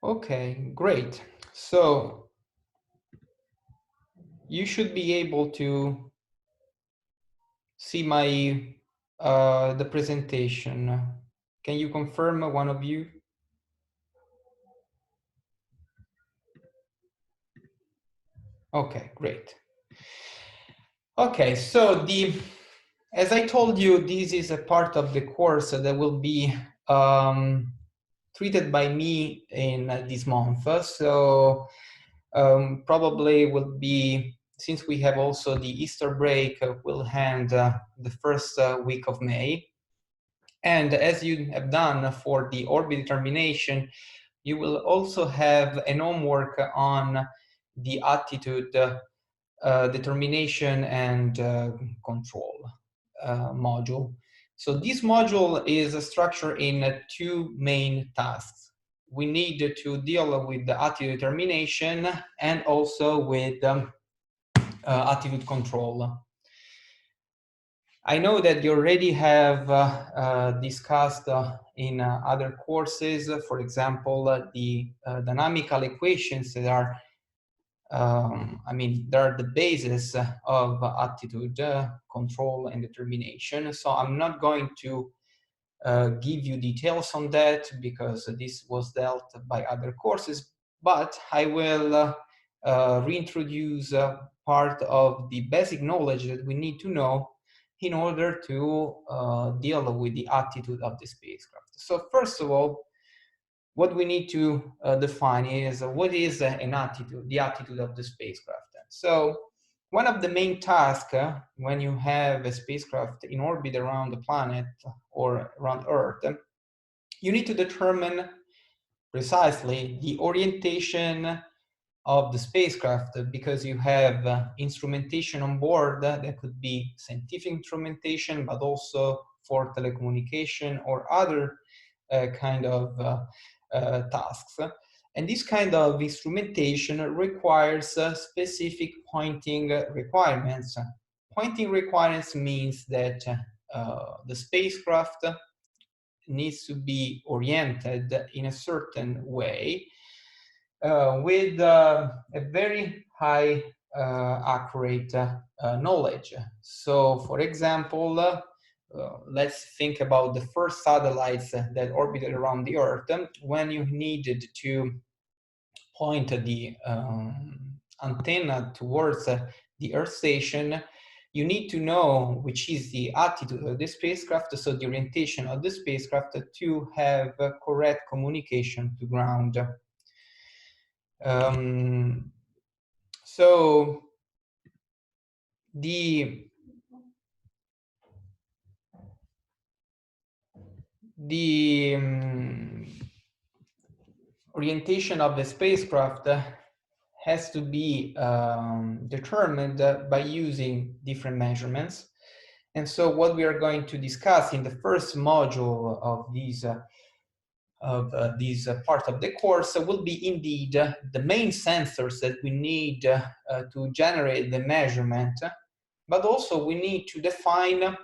Okay, great. So you should be able to see my the presentation. Can you confirm, one of you? Okay, great. Okay, so as I told you, this is a part of the course that will be treated by me in this month. So probably will be, since we have also the Easter break, will end the first week of May. And as you have done for the orbit determination, you will also have an homework on the attitude determination and control module. So this module is structured in two main tasks. We need to deal with the attitude determination and also with attitude control. I know that you already have discussed in other courses, for example, the dynamical equations that are they're the basis of attitude control and determination. So I'm not going to give you details on that because this was dealt by other courses, but I will reintroduce part of the basic knowledge that we need to know in order to deal with the attitude of the spacecraft. So first of all, what we need to define is what is an attitude, the attitude of the spacecraft. So one of the main tasks when you have a spacecraft in orbit around the planet or around Earth, you need to determine precisely the orientation of the spacecraft, because you have instrumentation on board that could be scientific instrumentation, but also for telecommunication or other kind of tasks. And this kind of instrumentation requires specific pointing requirements. Pointing requirements means that the spacecraft needs to be oriented in a certain way with a very high accurate knowledge. So, for example, let's think about the first satellites that orbited around the Earth. When you needed to point the antenna towards the Earth station, you need to know which is the attitude of the spacecraft, so the orientation of the spacecraft, to have correct communication to ground. So the orientation of the spacecraft has to be determined by using different measurements. And so what we are going to discuss in the first module of this part of the course will be indeed the main sensors that we need to generate the measurement, but also we need to define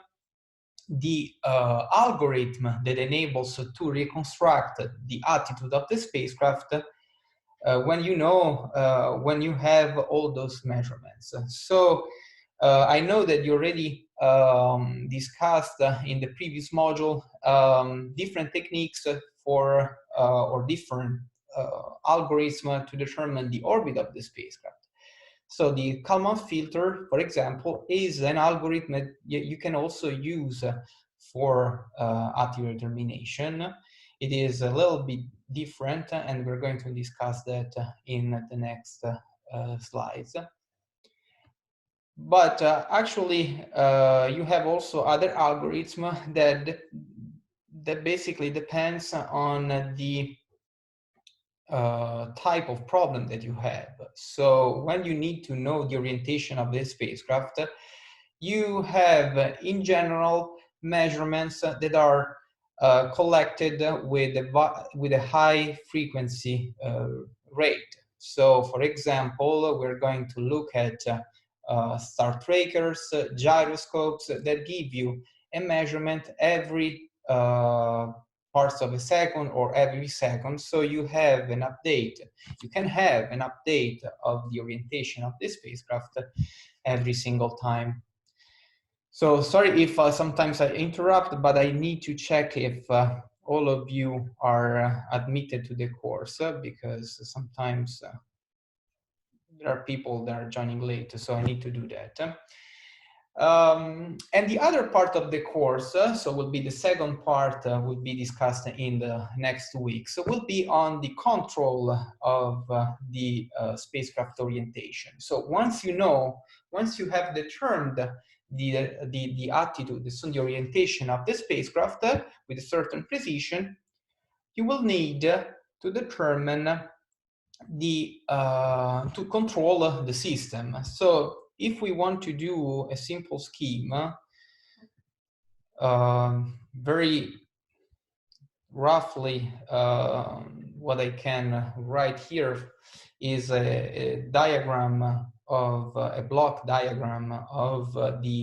the algorithm that enables to reconstruct the attitude of the spacecraft when when you have all those measurements. So I know that you already discussed in the previous module different techniques for or different algorithms to determine the orbit of the spacecraft. So the Kalman filter, for example, is an algorithm that you can also use for attitude determination. It is a little bit different, and we're going to discuss that in the next slides. But actually, you have also other algorithms that basically depends on the type of problem that you have. So when you need to know the orientation of the spacecraft, you have in general measurements that are collected with a high frequency rate. So for example, we're going to look at star trackers, gyroscopes that give you a measurement every parts of a second or every second. So you have an update. You can have an update of the orientation of the spacecraft every single time. So sorry if sometimes I interrupt, but I need to check if all of you are admitted to the course because sometimes there are people that are joining late, so I need to do that. And the other part of the course, so will be the second part, will be discussed in the next 2 weeks. So will be on the control of the spacecraft orientation. So once you have determined the attitude, so the orientation of the spacecraft with a certain precision, you will need to determine to control the system. So if we want to do a simple scheme, very roughly, what I can write here is a diagram of a block diagram of the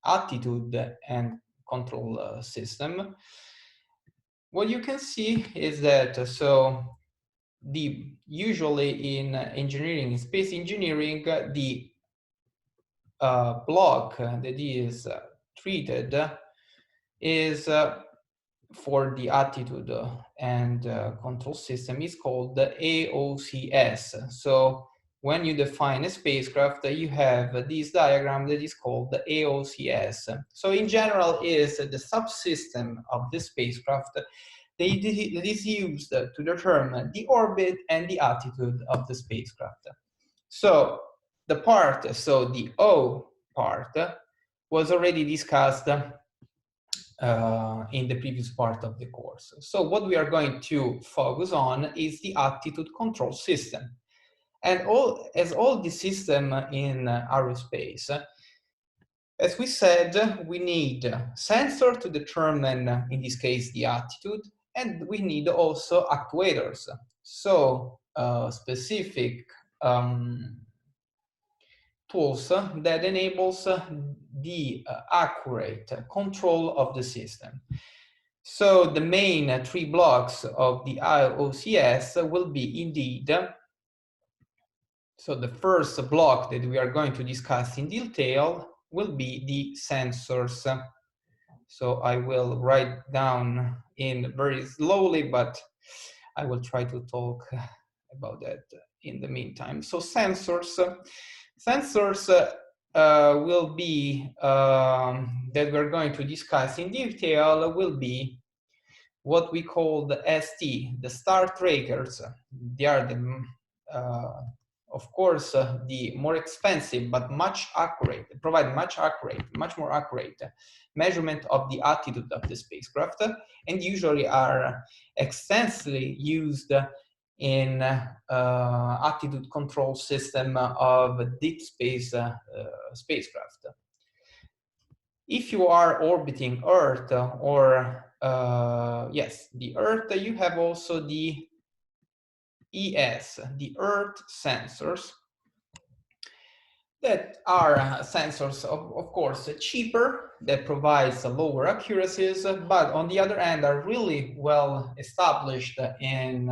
attitude and control system. What you can see is that usually in engineering, in space engineering, the block that is treated is for the attitude and control system is called the AOCS. So when you define a spacecraft, you have this diagram that is called the AOCS. So in general is the subsystem of the spacecraft that is used to determine the orbit and the attitude of the spacecraft. So the O part was already discussed in the previous part of the course. So what we are going to focus on is the attitude control system. And as all the system in aerospace, as we said, we need sensor to determine, in this case, the attitude, and we need also actuators. So specific tools that enables the accurate control of the system. So the main 3 blocks of the AOCS will be indeed, so the first block that we are going to discuss in detail will be the sensors. So I will write down in very slowly, but I will try to talk about that in the meantime. So sensors will be, that we're going to discuss in detail, will be what we call the ST, the star trackers. They are the, of course, the more expensive but much accurate, provide much more accurate measurement of the attitude of the spacecraft, and usually are extensively used in attitude control system of deep space spacecraft. If you are orbiting Earth or yes, the Earth, you have also the ES, the Earth sensors, that are sensors, of course, cheaper, that provides lower accuracies, but on the other hand are really well established in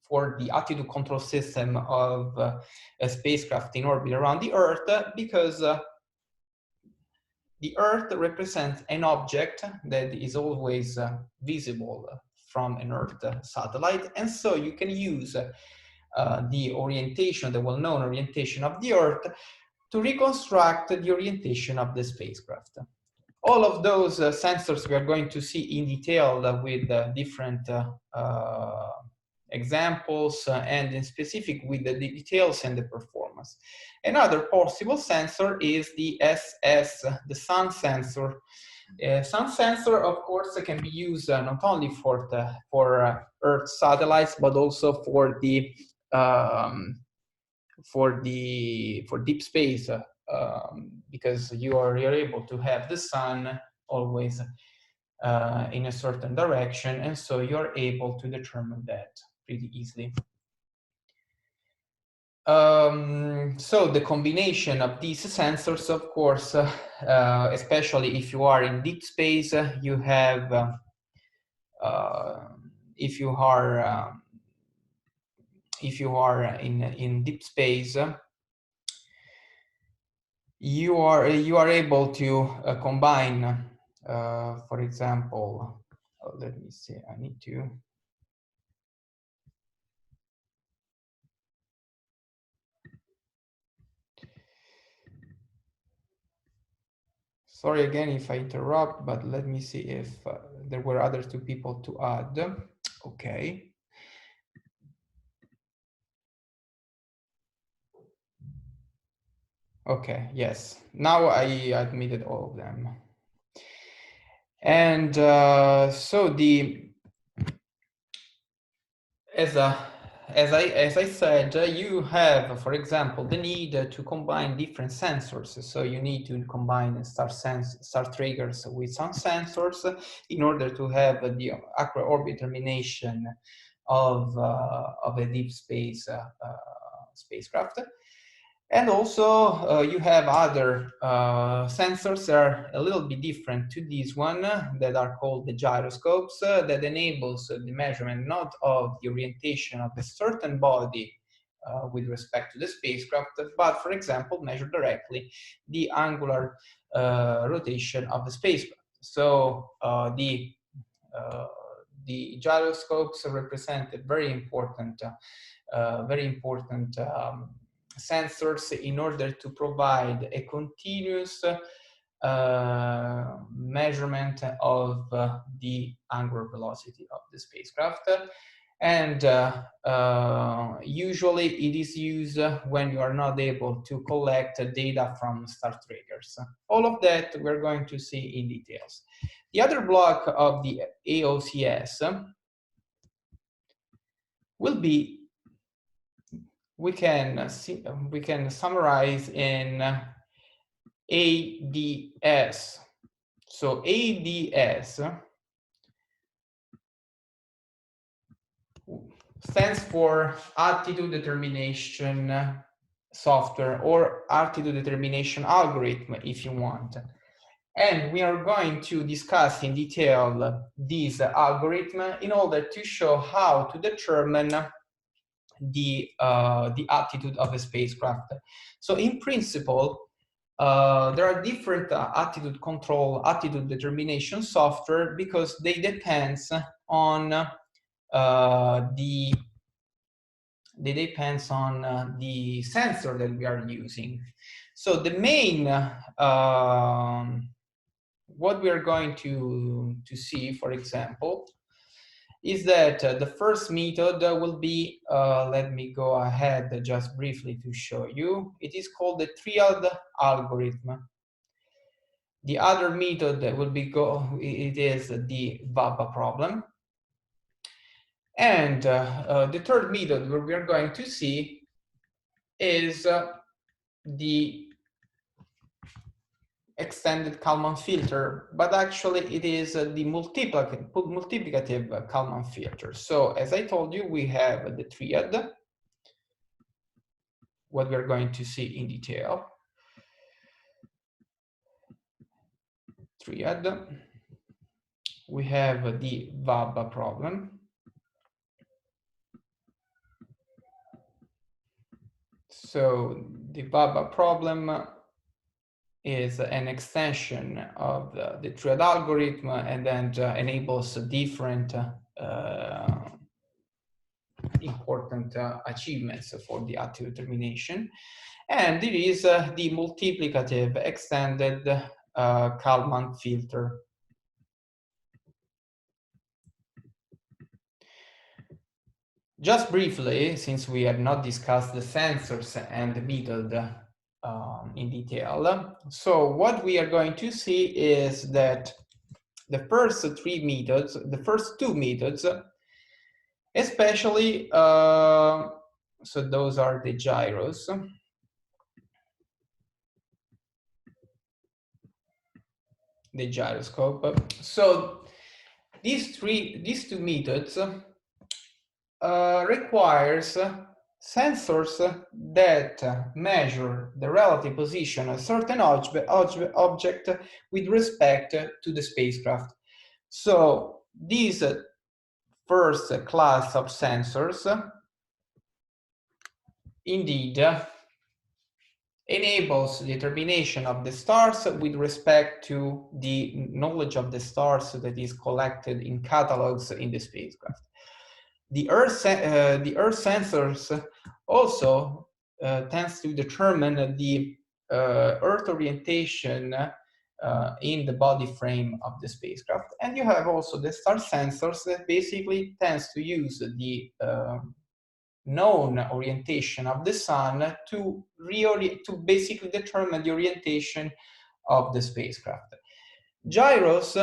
for the attitude control system of a spacecraft in orbit around the Earth, because the Earth represents an object that is always visible from an Earth satellite, and so you can use the orientation, the well-known orientation of the Earth, to reconstruct the orientation of the spacecraft. All of those sensors we are going to see in detail with different examples and in specific with the details and the performance. Another possible sensor is the SS, the sun sensor. Sun sensor, of course, can be used not only for Earth satellites, but also for deep space, because you're able to have the sun always in a certain direction, and so you're able to determine that pretty easily. So the combination of these sensors, of course, especially if you are in deep space, you have, if you are in deep space, you are able to combine, for example, let me see, I need to. Sorry again if I interrupt, but let me see if there were other two people to add. Okay. Okay, yes. Now I admitted all of them. And so as I said, you have, for example, the need to combine different sensors. So you need to combine star triggers with some sensors in order to have the accurate orbit termination of a deep space spacecraft. And also you have other sensors that are a little bit different to this one that are called the gyroscopes that enables the measurement not of the orientation of a certain body with respect to the spacecraft, but for example measure directly the angular rotation of the spacecraft. So the gyroscopes represent a very important sensors in order to provide a continuous measurement of the angular velocity of the spacecraft. And usually it is used when you are not able to collect data from star triggers. All of that we're going to see in details. The other block of the AOCS will be, we can summarize in ADS. So ADS stands for attitude determination software, or attitude determination algorithm if you want. And we are going to discuss in detail this algorithm in order to show how to determine the attitude of a spacecraft. So in principle, there are different attitude control, attitude determination software because they depends on the sensor that we are using. So the main what we are going to see, for example, is that the first method will be, let me go ahead just briefly to show you. It is called the triad algorithm. The other method that will be it is the VABA problem. And the third method where we are going to see is the extended Kalman filter, but actually it is the multiplicative Kalman filter. So as I told you, we have the triad, what we're going to see in detail. Triad. We have the VABA problem. So the VABA problem is an extension of the triad algorithm, and then enables different important achievements for the attitude determination. And it is the multiplicative extended Kalman filter. Just briefly, since we have not discussed the sensors and the method in detail, so what we are going to see is that the first two methods, especially, so those are the gyros. The gyroscope. So these two methods requires sensors that measure the relative position of a certain object with respect to the spacecraft. So this first class of sensors indeed enables determination of the stars with respect to the knowledge of the stars that is collected in catalogs in the spacecraft. The Earth sensors also tends to determine the Earth orientation in the body frame of the spacecraft. And you have also the star sensors that basically tends to use the known orientation of the sun to basically determine the orientation of the spacecraft. Gyros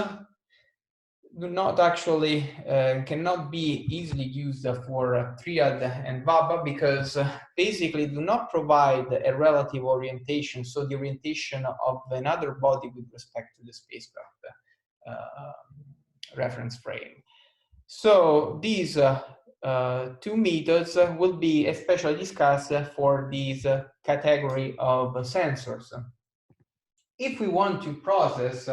do not actually cannot be easily used for Triad and Baba because basically do not provide a relative orientation, so the orientation of another body with respect to the spacecraft reference frame. So these two methods will be especially discussed for this category of sensors. If we want to process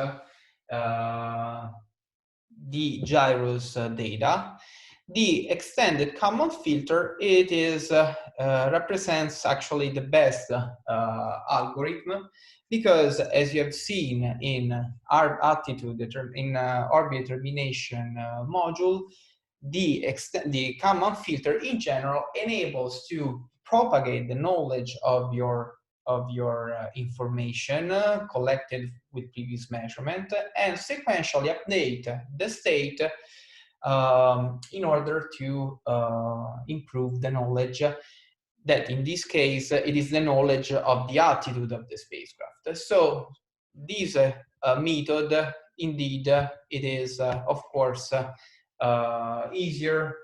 the gyros data, the extended common filter, it is represents actually the best algorithm, because as you have seen in our attitude in orbit determination module, the common filter in general enables to propagate the knowledge of your information collected with previous measurement and sequentially update the state in order to improve the knowledge that in this case it is the knowledge of the attitude of the spacecraft. So this method indeed it is of course easier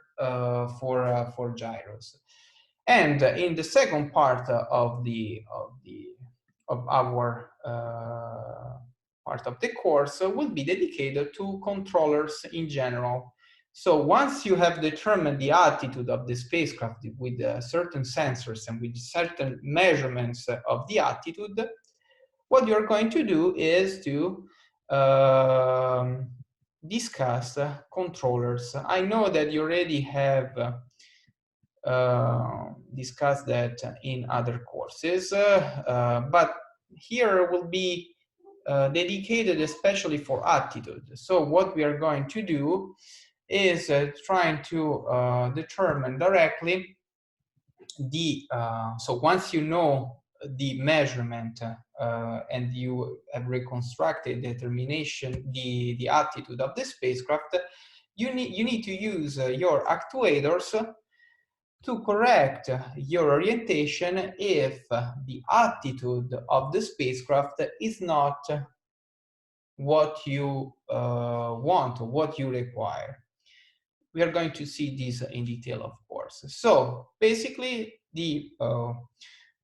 for gyros. And in the second part of our part of the course will be dedicated to controllers in general. So once you have determined the attitude of the spacecraft with certain sensors and with certain measurements of the attitude, what you're going to do is to discuss controllers. I know that you already have discussed that in other courses, but here will be dedicated especially for attitude. So what we are going to do is trying to determine directly the, so once you know the measurement and you have reconstructed determination, the attitude of the spacecraft, you need to use your actuators to correct your orientation if the attitude of the spacecraft is not what you want or what you require. We are going to see this in detail, of course. So basically, the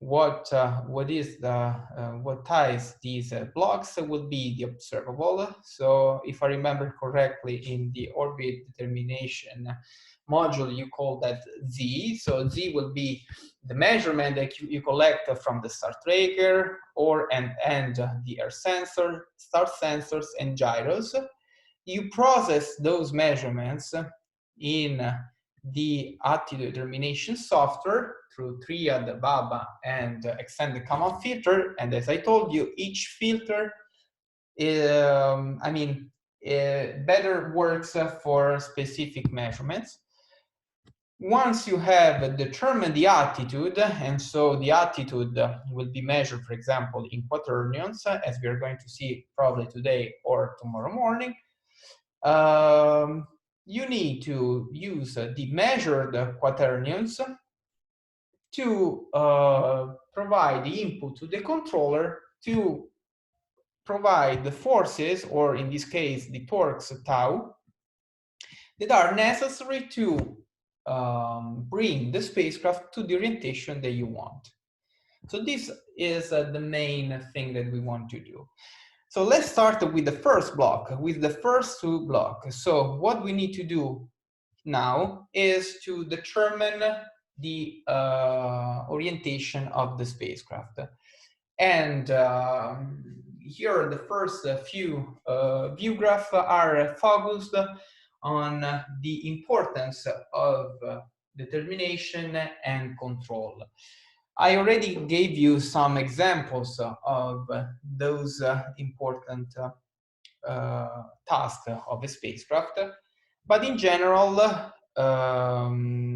what ties these blocks will be the observable. So if I remember correctly, in the orbit determination module, you call that Z. So Z will be the measurement that you collect from the star tracker and the air sensor, star sensors, and gyros. You process those measurements in the attitude determination software through Triad, Baba, and extended common filter. And as I told you, each filter, better works for specific measurements. Once you have determined the attitude, and so the attitude will be measured, for example, in quaternions, as we are going to see probably today or tomorrow morning, you need to use the measured quaternions to provide the input to the controller to provide the forces, or in this case, the torques tau, that are necessary to bring the spacecraft to the orientation that you want. So this is the main thing that we want to do. So let's start with the first block, with the first two blocks. So what we need to do now is to determine the orientation of the spacecraft. And here the first few view graphs are focused on the importance of determination and control. I already gave you some examples of those important tasks of a spacecraft, but in general,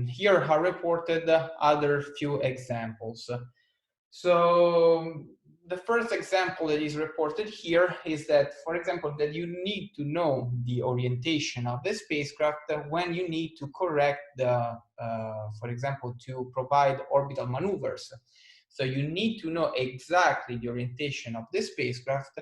here are reported other few examples. So the first example that is reported here is that, for example, that you need to know the orientation of the spacecraft when you need to correct the, for example, to provide orbital maneuvers. So you need to know exactly the orientation of the spacecraft,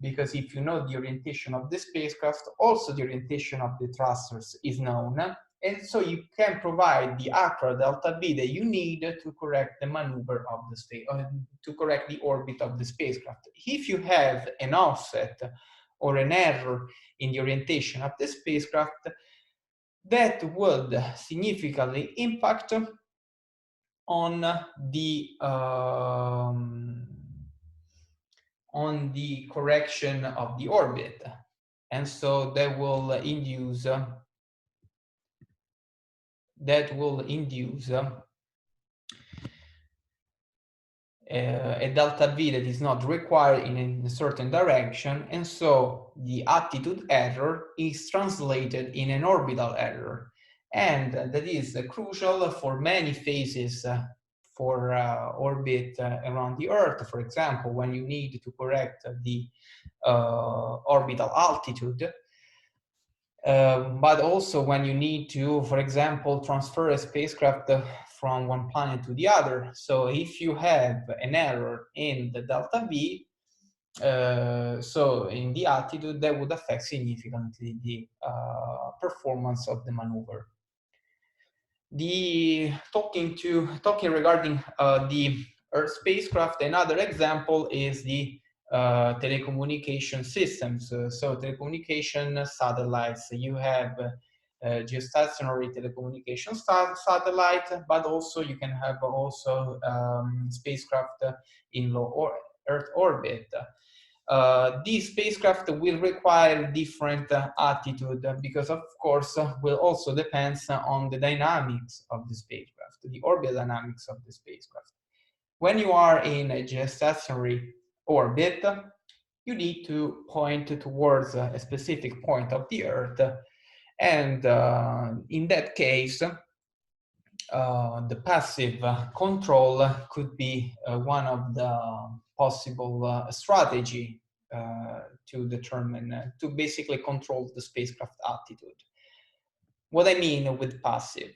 because if you know the orientation of the spacecraft, also the orientation of the thrusters is known, and so you can provide the actual delta V that you need to correct the maneuver of the space, to correct the orbit of the spacecraft. If you have an offset or an error in the orientation of the spacecraft, that would significantly impact on the correction of the orbit, and so that will induce a delta V that is not required in a certain direction, and so the attitude error is translated in an orbital error, and that is crucial for many phases for orbit around the Earth. For example, when you need to correct the orbital altitude, but also when you need to, for example, transfer a spacecraft from one planet to the other. So if you have an error in the delta V, so in the altitude, that would affect significantly the performance of the maneuver. Talking regarding the Earth spacecraft, another example is the telecommunication systems. So telecommunication satellites. You have geostationary telecommunication satellite, but also you can have also spacecraft in low Earth orbit. These spacecraft will require different attitude because, of course, will also depend on the dynamics of the spacecraft, the orbital dynamics of the spacecraft. When you are in a geostationary orbit, you need to point towards a specific point of the Earth, and in that case, the passive control could be one of the possible strategy to determine, to basically control the spacecraft attitude. What I mean with passive?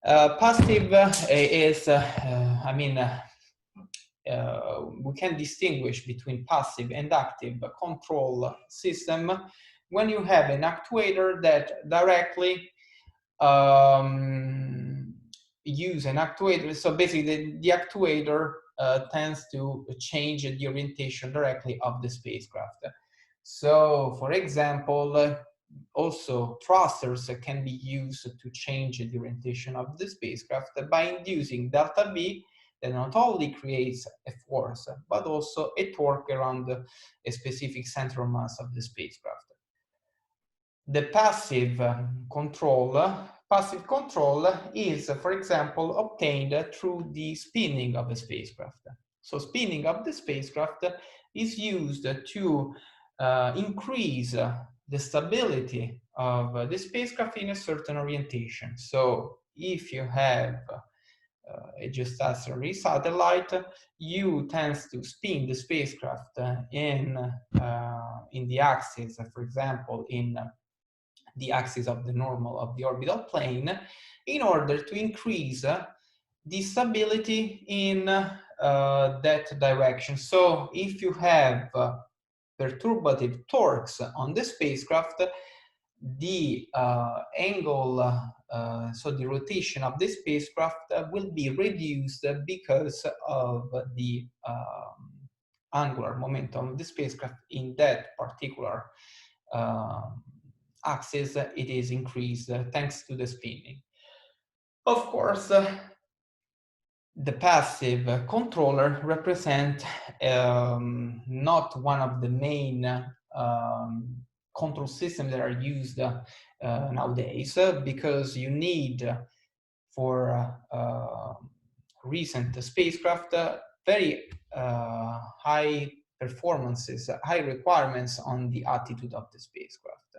Passive is, we can distinguish between passive and active control system when you have an actuator that directly use an actuator. So basically the actuator tends to change the orientation directly of the spacecraft. So for example, also thrusters can be used to change the orientation of the spacecraft by inducing delta V that not only creates a force, but also a torque around a specific center of mass of the spacecraft. The passive control is, for example, obtained through the spinning of the spacecraft. So spinning of the spacecraft is used to increase the stability of the spacecraft in a certain orientation. So if you have a geostationary satellite, you tend to spin the spacecraft in the axis, for example, in the axis of the normal of the orbital plane, in order to increase the stability in that direction. So if you have perturbative torques on the spacecraft, the angle, so the rotation of the spacecraft will be reduced because of the angular momentum of the spacecraft in that particular axis. It is increased thanks to the spinning. Of course, the passive controller represent not one of the main control systems that are used nowadays, because you need for recent spacecraft very high performances, high requirements on the attitude of the spacecraft.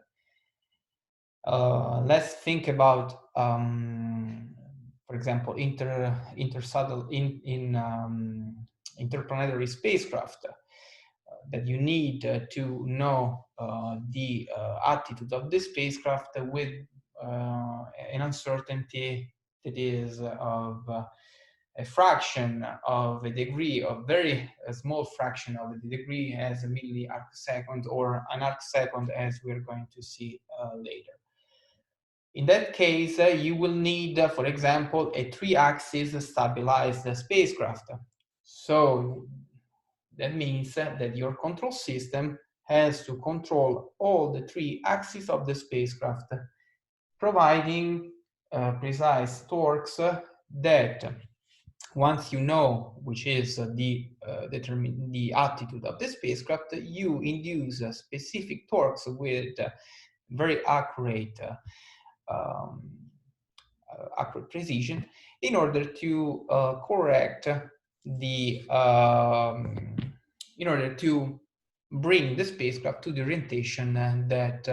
Let's think about, for example, interplanetary spacecraft that you need to know the attitude of the spacecraft with an uncertainty that is of a fraction of a degree, a very small fraction of a degree, as a milli-arc second or an arc second, as we're going to see later. In that case, you will need, for example, a 3-axis stabilized spacecraft. So that means that your control system has to control all the 3 axes of the spacecraft, providing precise torques that, once you know which is the attitude of the spacecraft, you induce specific torques with very accurate accurate precision in order to correct the in order to bring the spacecraft to the orientation that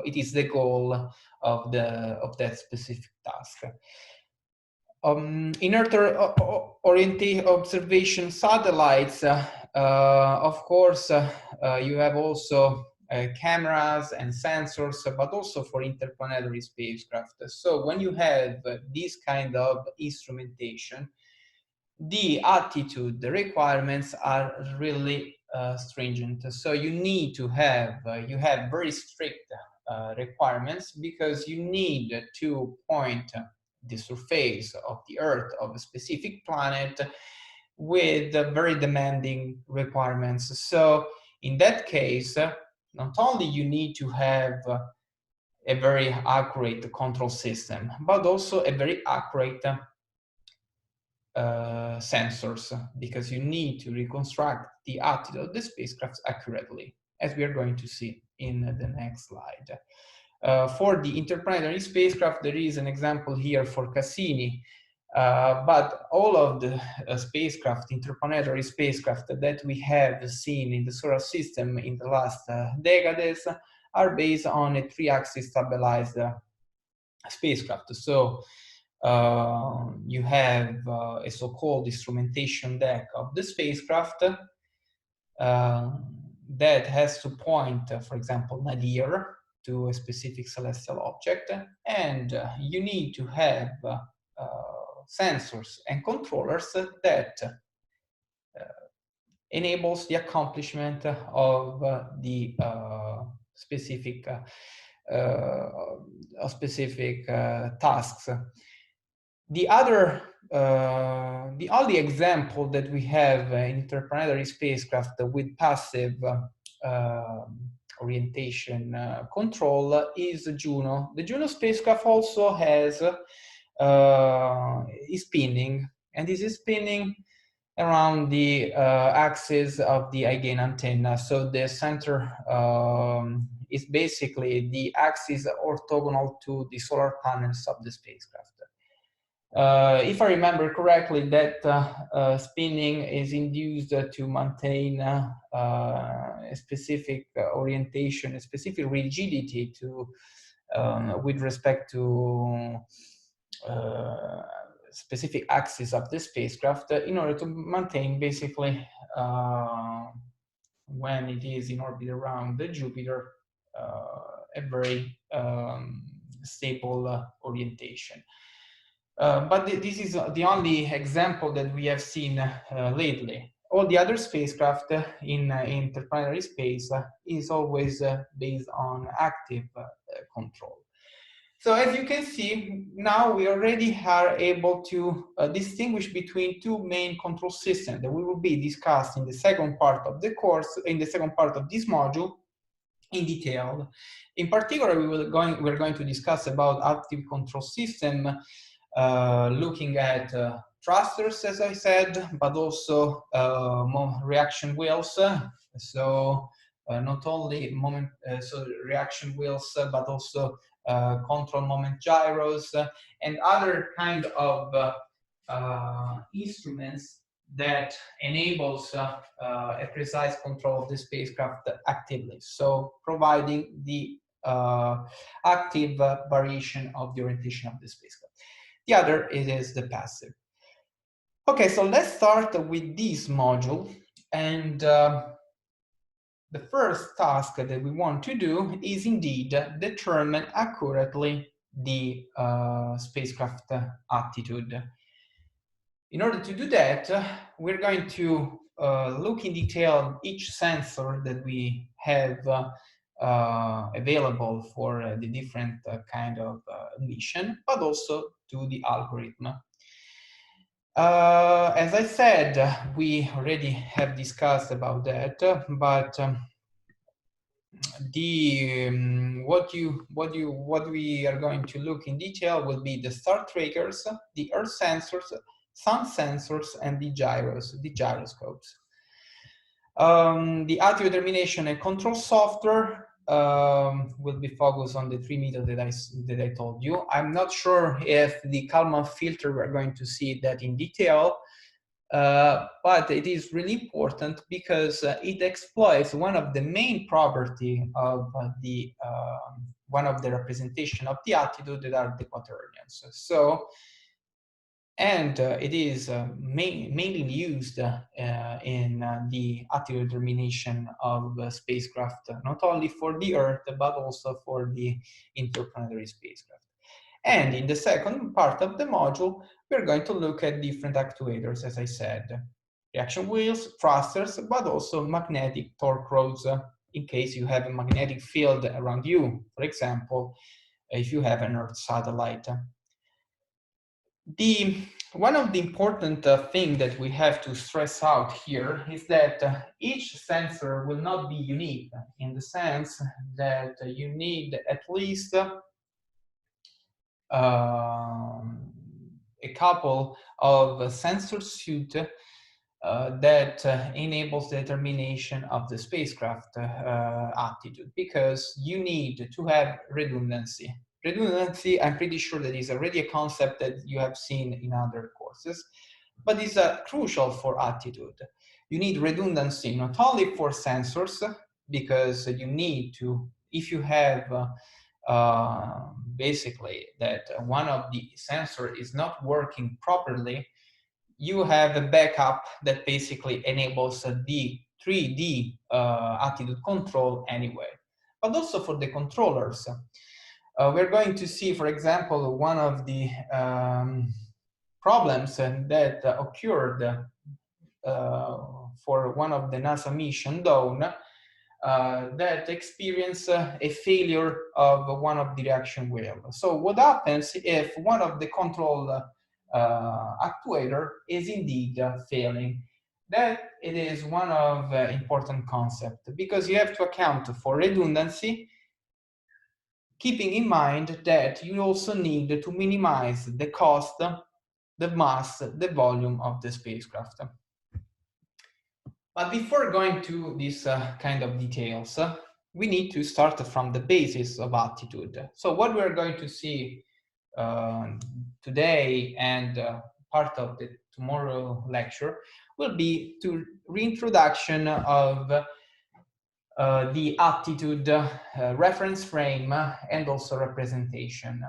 it is the goal of that specific task. Inertial observation satellites, of course, you have also cameras and sensors, but also for interplanetary spacecraft. So when you have this kind of instrumentation, the attitude, the requirements are really stringent. So you need to have, you have very strict requirements, because you need to point the surface of the Earth of a specific planet with very demanding requirements. So in that case, not only you need to have a very accurate control system, but also a very accurate sensors, because you need to reconstruct the attitude of the spacecraft accurately, as we are going to see in the next slide. For the interplanetary spacecraft, there is an example here for Cassini, but all of the spacecraft, interplanetary spacecraft that we have seen in the solar system in the last decades are based on a 3-axis stabilized spacecraft. So you have a so-called instrumentation deck of the spacecraft that has to point, for example, nadir to a specific celestial object, and you need to have sensors and controllers that enables the accomplishment of the specific tasks. The only example that we have in interplanetary spacecraft with passive orientation control is Juno. The Juno spacecraft also has is spinning, and this is spinning around the axis of the eye-gain antenna. So the center is basically the axis orthogonal to the solar panels of the spacecraft. If I remember correctly, that spinning is induced to maintain a specific orientation, a specific rigidity to with respect to specific axis of the spacecraft, in order to maintain basically when it is in orbit around the Jupiter a very stable orientation. But this is the only example that we have seen lately. All the other spacecraft in interplanetary space is always based on active control. So as you can see, now we already are able to distinguish between 2 main control systems that we will be discussed in the second part of the course, in the second part of this module, in detail. In particular, we're going to discuss about active control system, looking at thrusters, as I said, but also reaction wheels. So not only reaction wheels, but also control moment gyros and other kind of instruments that enables a precise control of the spacecraft actively. So providing the active variation of the orientation of the spacecraft. The other is the passive. Okay, so let's start with this module. And the first task that we want to do is indeed determine accurately the spacecraft attitude. In order to do that, we're going to look in detail each sensor that we have available for the different kind of mission, but also to the algorithm. As I said, we already have discussed about that, but what we are going to look in detail will be the star trackers, the Earth sensors, sun sensors, and the gyroscopes. The attitude determination and control software will be focused on the 3 methods that I told you. I'm not sure if the Kalman filter we're going to see that in detail, but it is really important because it exploits one of the main property of one of the representation of the attitude that are the quaternions. So, and it is mainly used in the attitude determination of spacecraft, not only for the Earth, but also for the interplanetary spacecraft. And in the second part of the module, we're going to look at different actuators, as I said. Reaction wheels, thrusters, but also magnetic torque rods, in case you have a magnetic field around you, for example, if you have an Earth satellite. One of the important things that we have to stress out here is that each sensor will not be unique, in the sense that you need at least a couple of sensor suite that enables the determination of the spacecraft attitude, because you need to have redundancy. Redundancy, I'm pretty sure that is already a concept that you have seen in other courses, but it's crucial for attitude. You need redundancy not only for sensors, because you need to, if you have basically that one of the sensor is not working properly, you have a backup that basically enables the 3D attitude control anyway. But also for the controllers. We're going to see, for example, one of the problems that occurred for one of the NASA mission, Dawn, that experience a failure of one of the reaction wheels. So what happens if one of the control actuator is indeed failing? That it is one of important concept, because you have to account for redundancy, keeping in mind that you also need to minimize the cost, the mass, the volume of the spacecraft. But before going to this kind of details, we need to start from the basis of attitude. So what we're going to see today and part of the tomorrow lecture will be to reintroduction of the attitude reference frame and also representation.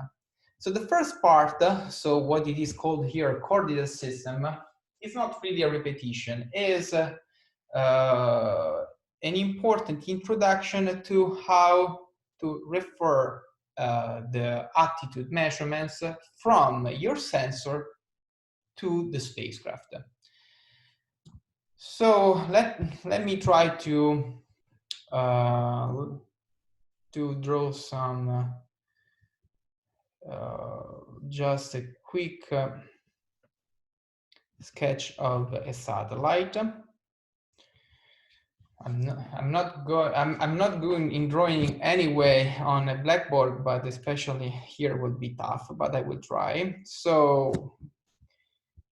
So the first part, so what it is called here coordinate system, is not really a repetition, is an important introduction to how to refer the attitude measurements from your sensor to the spacecraft. So let me try to draw some just a quick sketch of a satellite. I'm not going in drawing anyway on a blackboard, but especially here would be tough, but I will try. So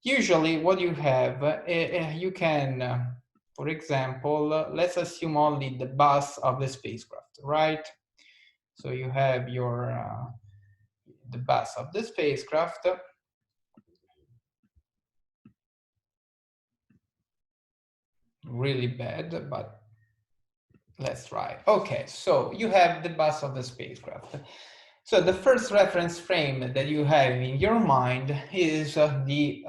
Usually what you have, you can, for example, let's assume only the bus of the spacecraft, right? So you have your the bus of the spacecraft. Really bad, but let's try. Okay, so you have the bus of the spacecraft. So the first reference frame that you have in your mind is the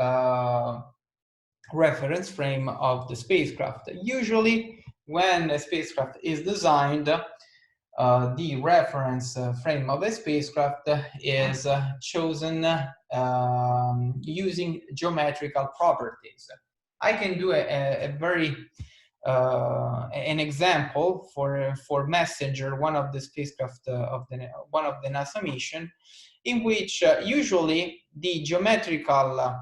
reference frame of the spacecraft. Usually, when a spacecraft is designed, the reference frame of a spacecraft is chosen using geometrical properties. I can do a very an example for Messenger, one of the spacecraft of one of the NASA mission, in which usually the geometrical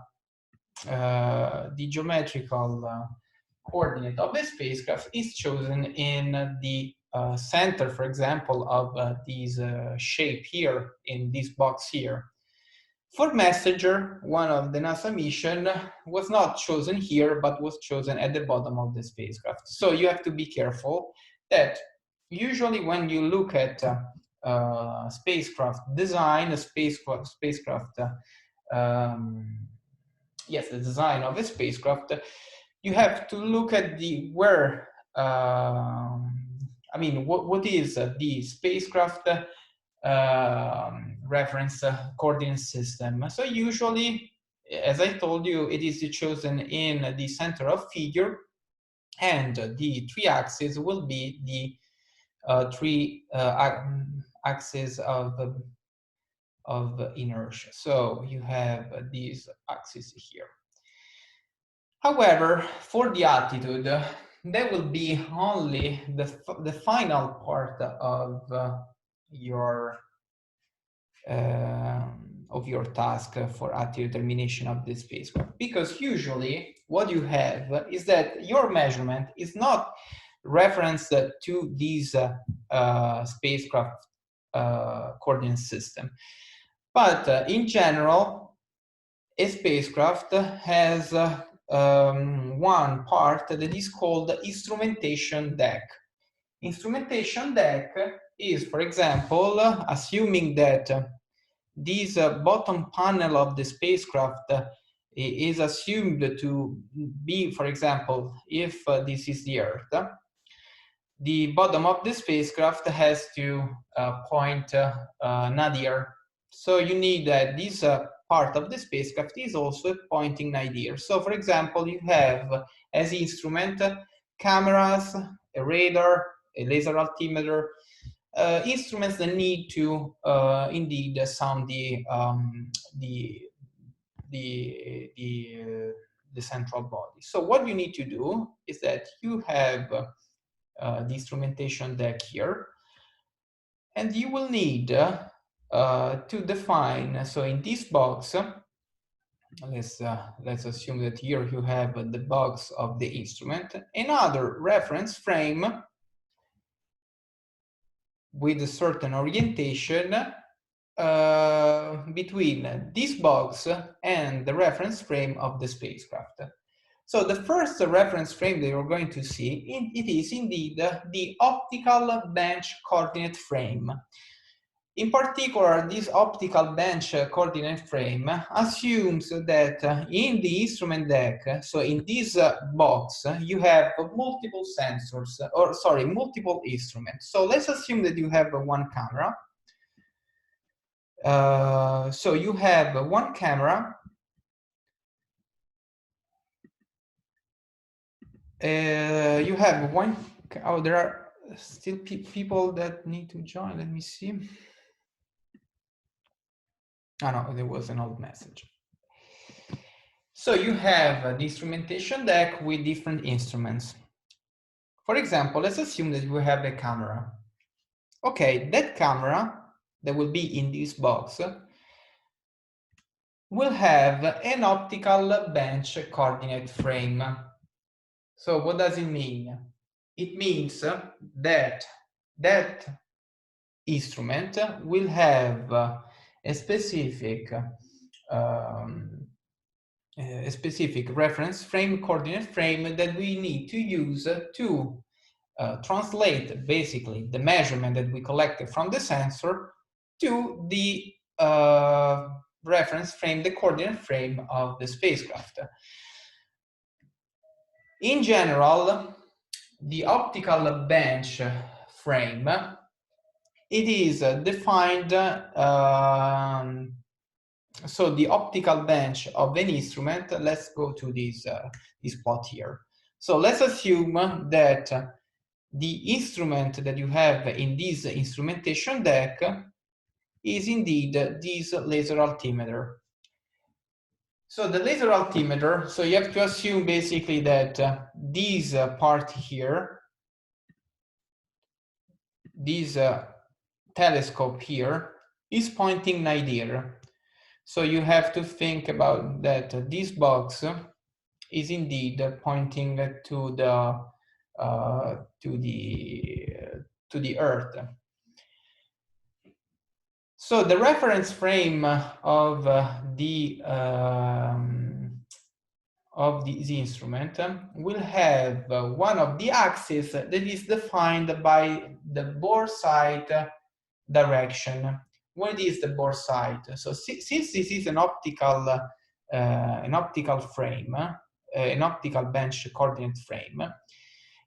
coordinate of the spacecraft is chosen in the center, for example, of this shape here in this box here. For Messenger, one of the NASA mission was not chosen here, but was chosen at the bottom of the spacecraft. So you have to be careful that usually when you look at spacecraft design, yes, the design of a spacecraft, you have to look at the where, I mean, what is the spacecraft reference coordinate system. So usually, as I told you, it is chosen in the center of figure, and the three axes will be the three axes of inertia. So you have these axes here. However, for the attitude, there will be only the final part of your task for attitude determination of the spacecraft. Because usually what you have is that your measurement is not referenced to these spacecraft coordinate system. But in general, a spacecraft has one part that is called instrumentation deck. Instrumentation deck is, for example, assuming that this bottom panel of the spacecraft is assumed to be, for example, if this is the Earth, the bottom of the spacecraft has to point nadir. So you need that this part of the spacecraft is also pointing nadir. So for example, you have as instrument cameras, a radar, a laser altimeter, instruments that need to indeed sound the central body. So what you need to do is that you have the instrumentation deck here, and you will need to define. So in this box, let's assume that here you have the box of the instrument, another reference frame with a certain orientation between this box and the reference frame of the spacecraft. So the first reference frame that you're going to see, it is indeed the optical bench coordinate frame. In particular, this optical bench coordinate frame assumes that in the instrument deck, so in this box, you have multiple sensors, or sorry, multiple instruments. So let's assume that you have one camera. So you have one camera. You have one. Oh, there are still people that need to join. Let me see. Oh no, there was an old message. So you have the instrumentation deck with different instruments. For example, let's assume that you have a camera. Okay, that camera that will be in this box will have an optical bench coordinate frame. So what does it mean? It means that that instrument will have a specific a specific reference frame, coordinate frame that we need to use to translate basically the measurement that we collected from the sensor to the reference frame, the coordinate frame of the spacecraft. In general, the optical bench frame, it is defined, so the optical bench of an instrument, let's go to this plot here. So let's assume that the instrument that you have in this instrumentation deck is indeed this laser altimeter. So the laser altimeter, so you have to assume basically that this part here, this telescope here, is pointing nadir. So you have to think about that this box is indeed pointing to the Earth. So the reference frame of the instrument will have one of the axes that is defined by the bore side direction. What is the bore side? So since this is an optical frame, an optical bench coordinate frame,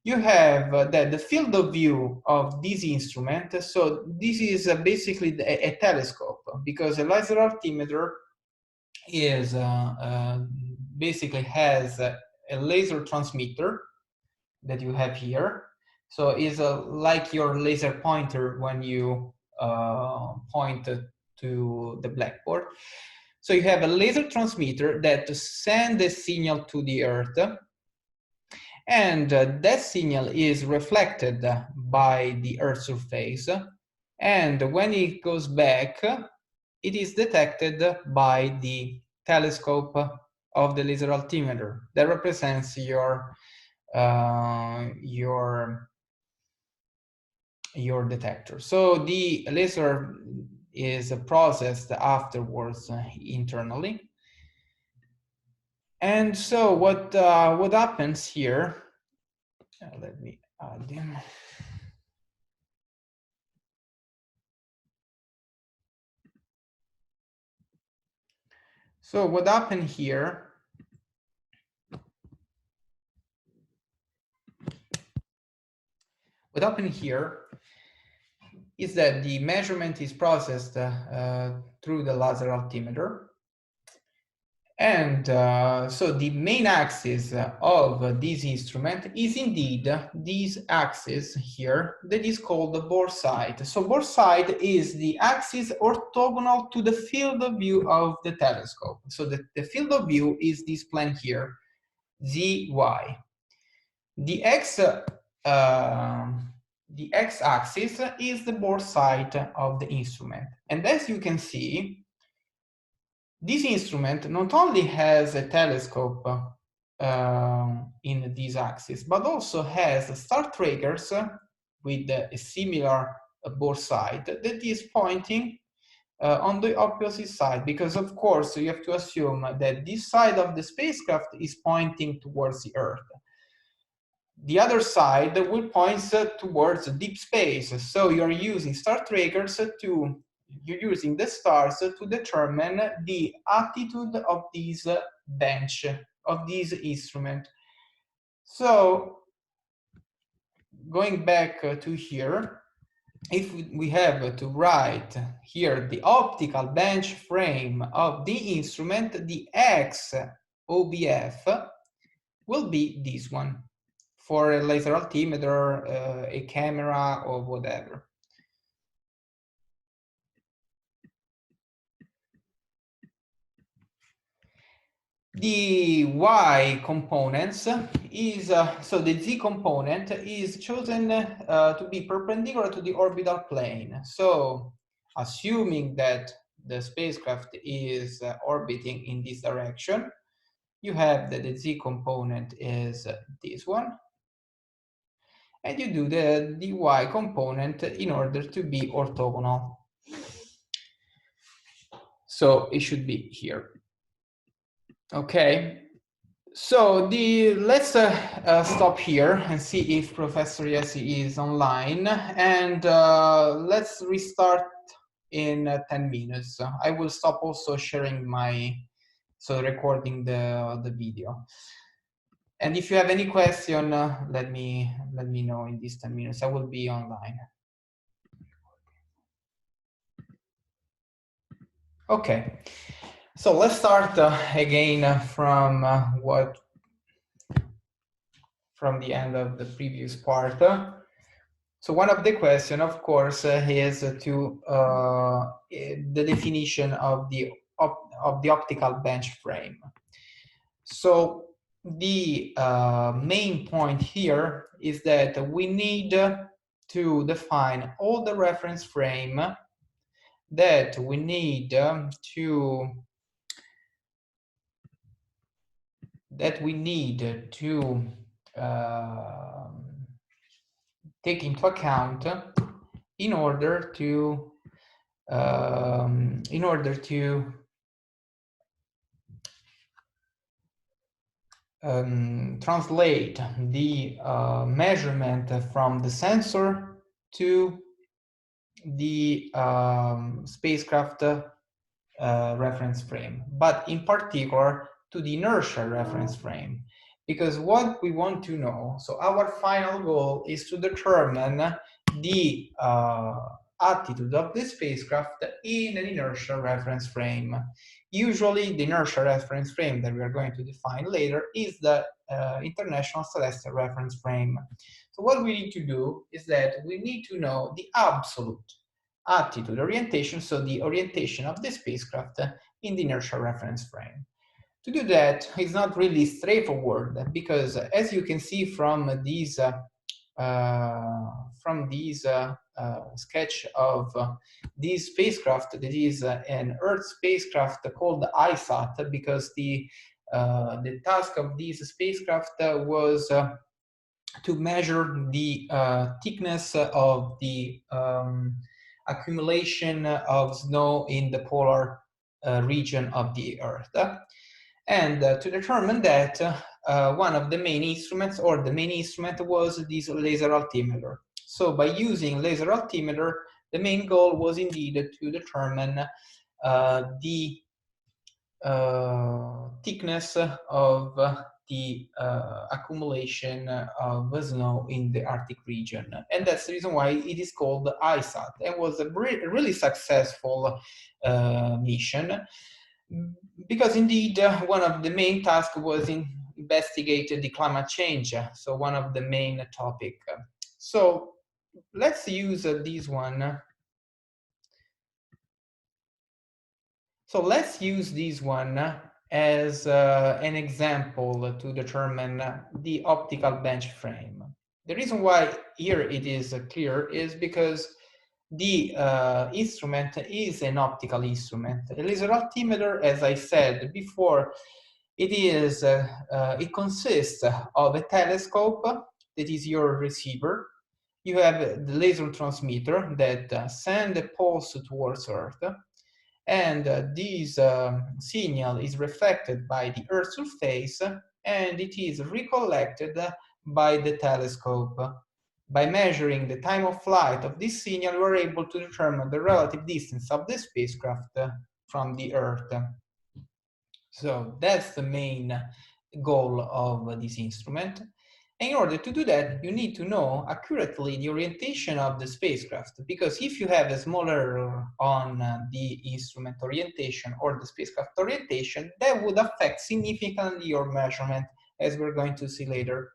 you have the field of view of this instrument. So this is basically a telescope, because a laser altimeter is basically has a laser transmitter that you have here. So it's like your laser pointer when you point to the blackboard. So you have a laser transmitter that sends a signal to the Earth, and that signal is reflected by the Earth surface, and when it goes back, it is detected by the telescope of the laser altimeter that represents your detector. So the laser is processed afterwards internally. And so what happens here, let me add them. So what happened here is that the measurement is processed through the laser altimeter. And so the main axis of this instrument is indeed this axis here that is called the bore side. So bore side is the axis orthogonal to the field of view of the telescope. So the field of view is this plane here, ZY. The x-axis is the bore side of the instrument. And as you can see, this instrument not only has a telescope in this axis, but also has star trackers with a similar bore side that is pointing on the opposite side, because of course you have to assume that this side of the spacecraft is pointing towards the Earth. The other side will point towards deep space. So you're using star trackers you're using the stars to determine the attitude of this bench, of this instrument. So going back to here, if we have to write here the optical bench frame of the instrument, the X OBF will be this one for a laser altimeter, a camera, or whatever. The Y components is, so the Z component is chosen to be perpendicular to the orbital plane. So assuming that the spacecraft is orbiting in this direction, you have that the Z component is this one. And you do the Y component in order to be orthogonal. So it should be here. Okay. So let's stop here and see if Professor Yessi is online, and let's restart in 10 minutes. I will stop also sharing recording the video. And if you have any question, let me know in these 10 minutes. I will be online. Okay. So let's start again from the end of the previous part. So one of the question, of course, is to the definition of the optical bench frame. So the main point here is that we need to define all the reference frame that we need to take into account in order to translate the measurement from the sensor to the spacecraft reference frame, but in particular to the inertial reference frame. Because what we want to know, so our final goal is to determine the attitude of the spacecraft in an inertial reference frame. Usually the inertial reference frame that we are going to define later is the International Celestial Reference Frame. So what we need to do is that we need to know the absolute attitude orientation, so the orientation of the spacecraft in the inertial reference frame. To do that, it's not really straightforward because, as you can see from these sketch of this spacecraft, that is an Earth spacecraft called ISAT, because the task of this spacecraft was to measure the thickness of the accumulation of snow in the polar region of the Earth. And to determine that, one of the main instruments, or the main instrument, was this laser altimeter. So by using laser altimeter, the main goal was indeed to determine the thickness of the accumulation of snow in the Arctic region. And that's the reason why it is called ISAT, and was a really successful mission, because indeed one of the main tasks was investigate the climate change, so one of the main topic. So let's use this one. So let's use this one as an example to determine the optical bench frame. The reason why here it is clear is because the instrument is an optical instrument. A laser altimeter, as I said before, it consists of a telescope that is your receiver. You have the laser transmitter that send a pulse towards Earth, and this signal is reflected by the Earth's surface, and it is recollected by the telescope. By measuring the time of flight of this signal, we are able to determine the relative distance of the spacecraft from the Earth. So that's the main goal of this instrument. And in order to do that, you need to know accurately the orientation of the spacecraft, because if you have a small error on the instrument orientation or the spacecraft orientation, that would affect significantly your measurement, as we're going to see later.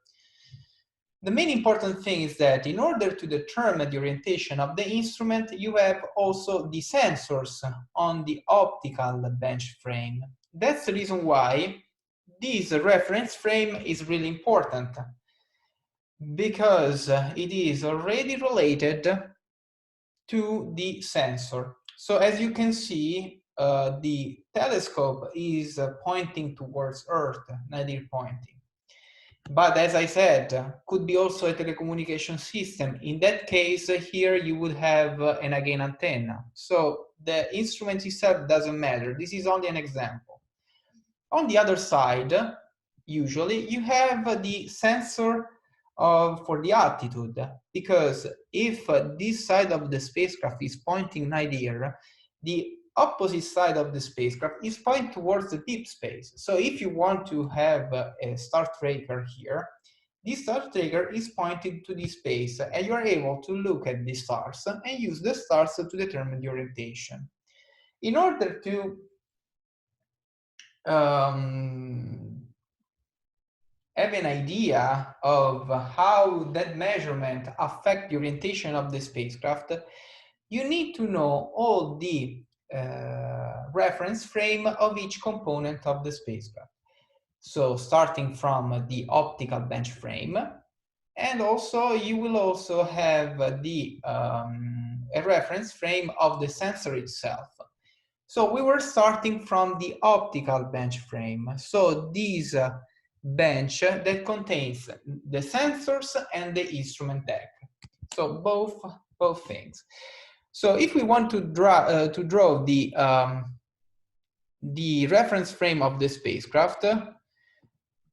The main important thing is that in order to determine the orientation of the instrument, you have also the sensors on the optical bench frame. That's the reason why this reference frame is really important, because it is already related to the sensor. So as you can see, the telescope is pointing towards Earth, nadir pointing. But as I said, could be also a telecommunication system. In that case, here you would have an again antenna. So the instrument itself doesn't matter. This is only an example. On the other side, usually you have the sensor for the altitude, because if this side of the spacecraft is pointing nadir, the opposite side of the spacecraft is pointing towards the deep space. So if you want to have a star tracker here, this star tracker is pointing to the space, and you are able to look at the stars and use the stars to determine the orientation. In order to have an idea of how that measurement affects the orientation of the spacecraft, you need to know all the reference frame of each component of the spacecraft. So starting from the optical bench frame, and also you will also have the a reference frame of the sensor itself. So we were starting from the optical bench frame. So this bench that contains the sensors and the instrument deck. So both things. So if we want to draw the reference frame of the spacecraft,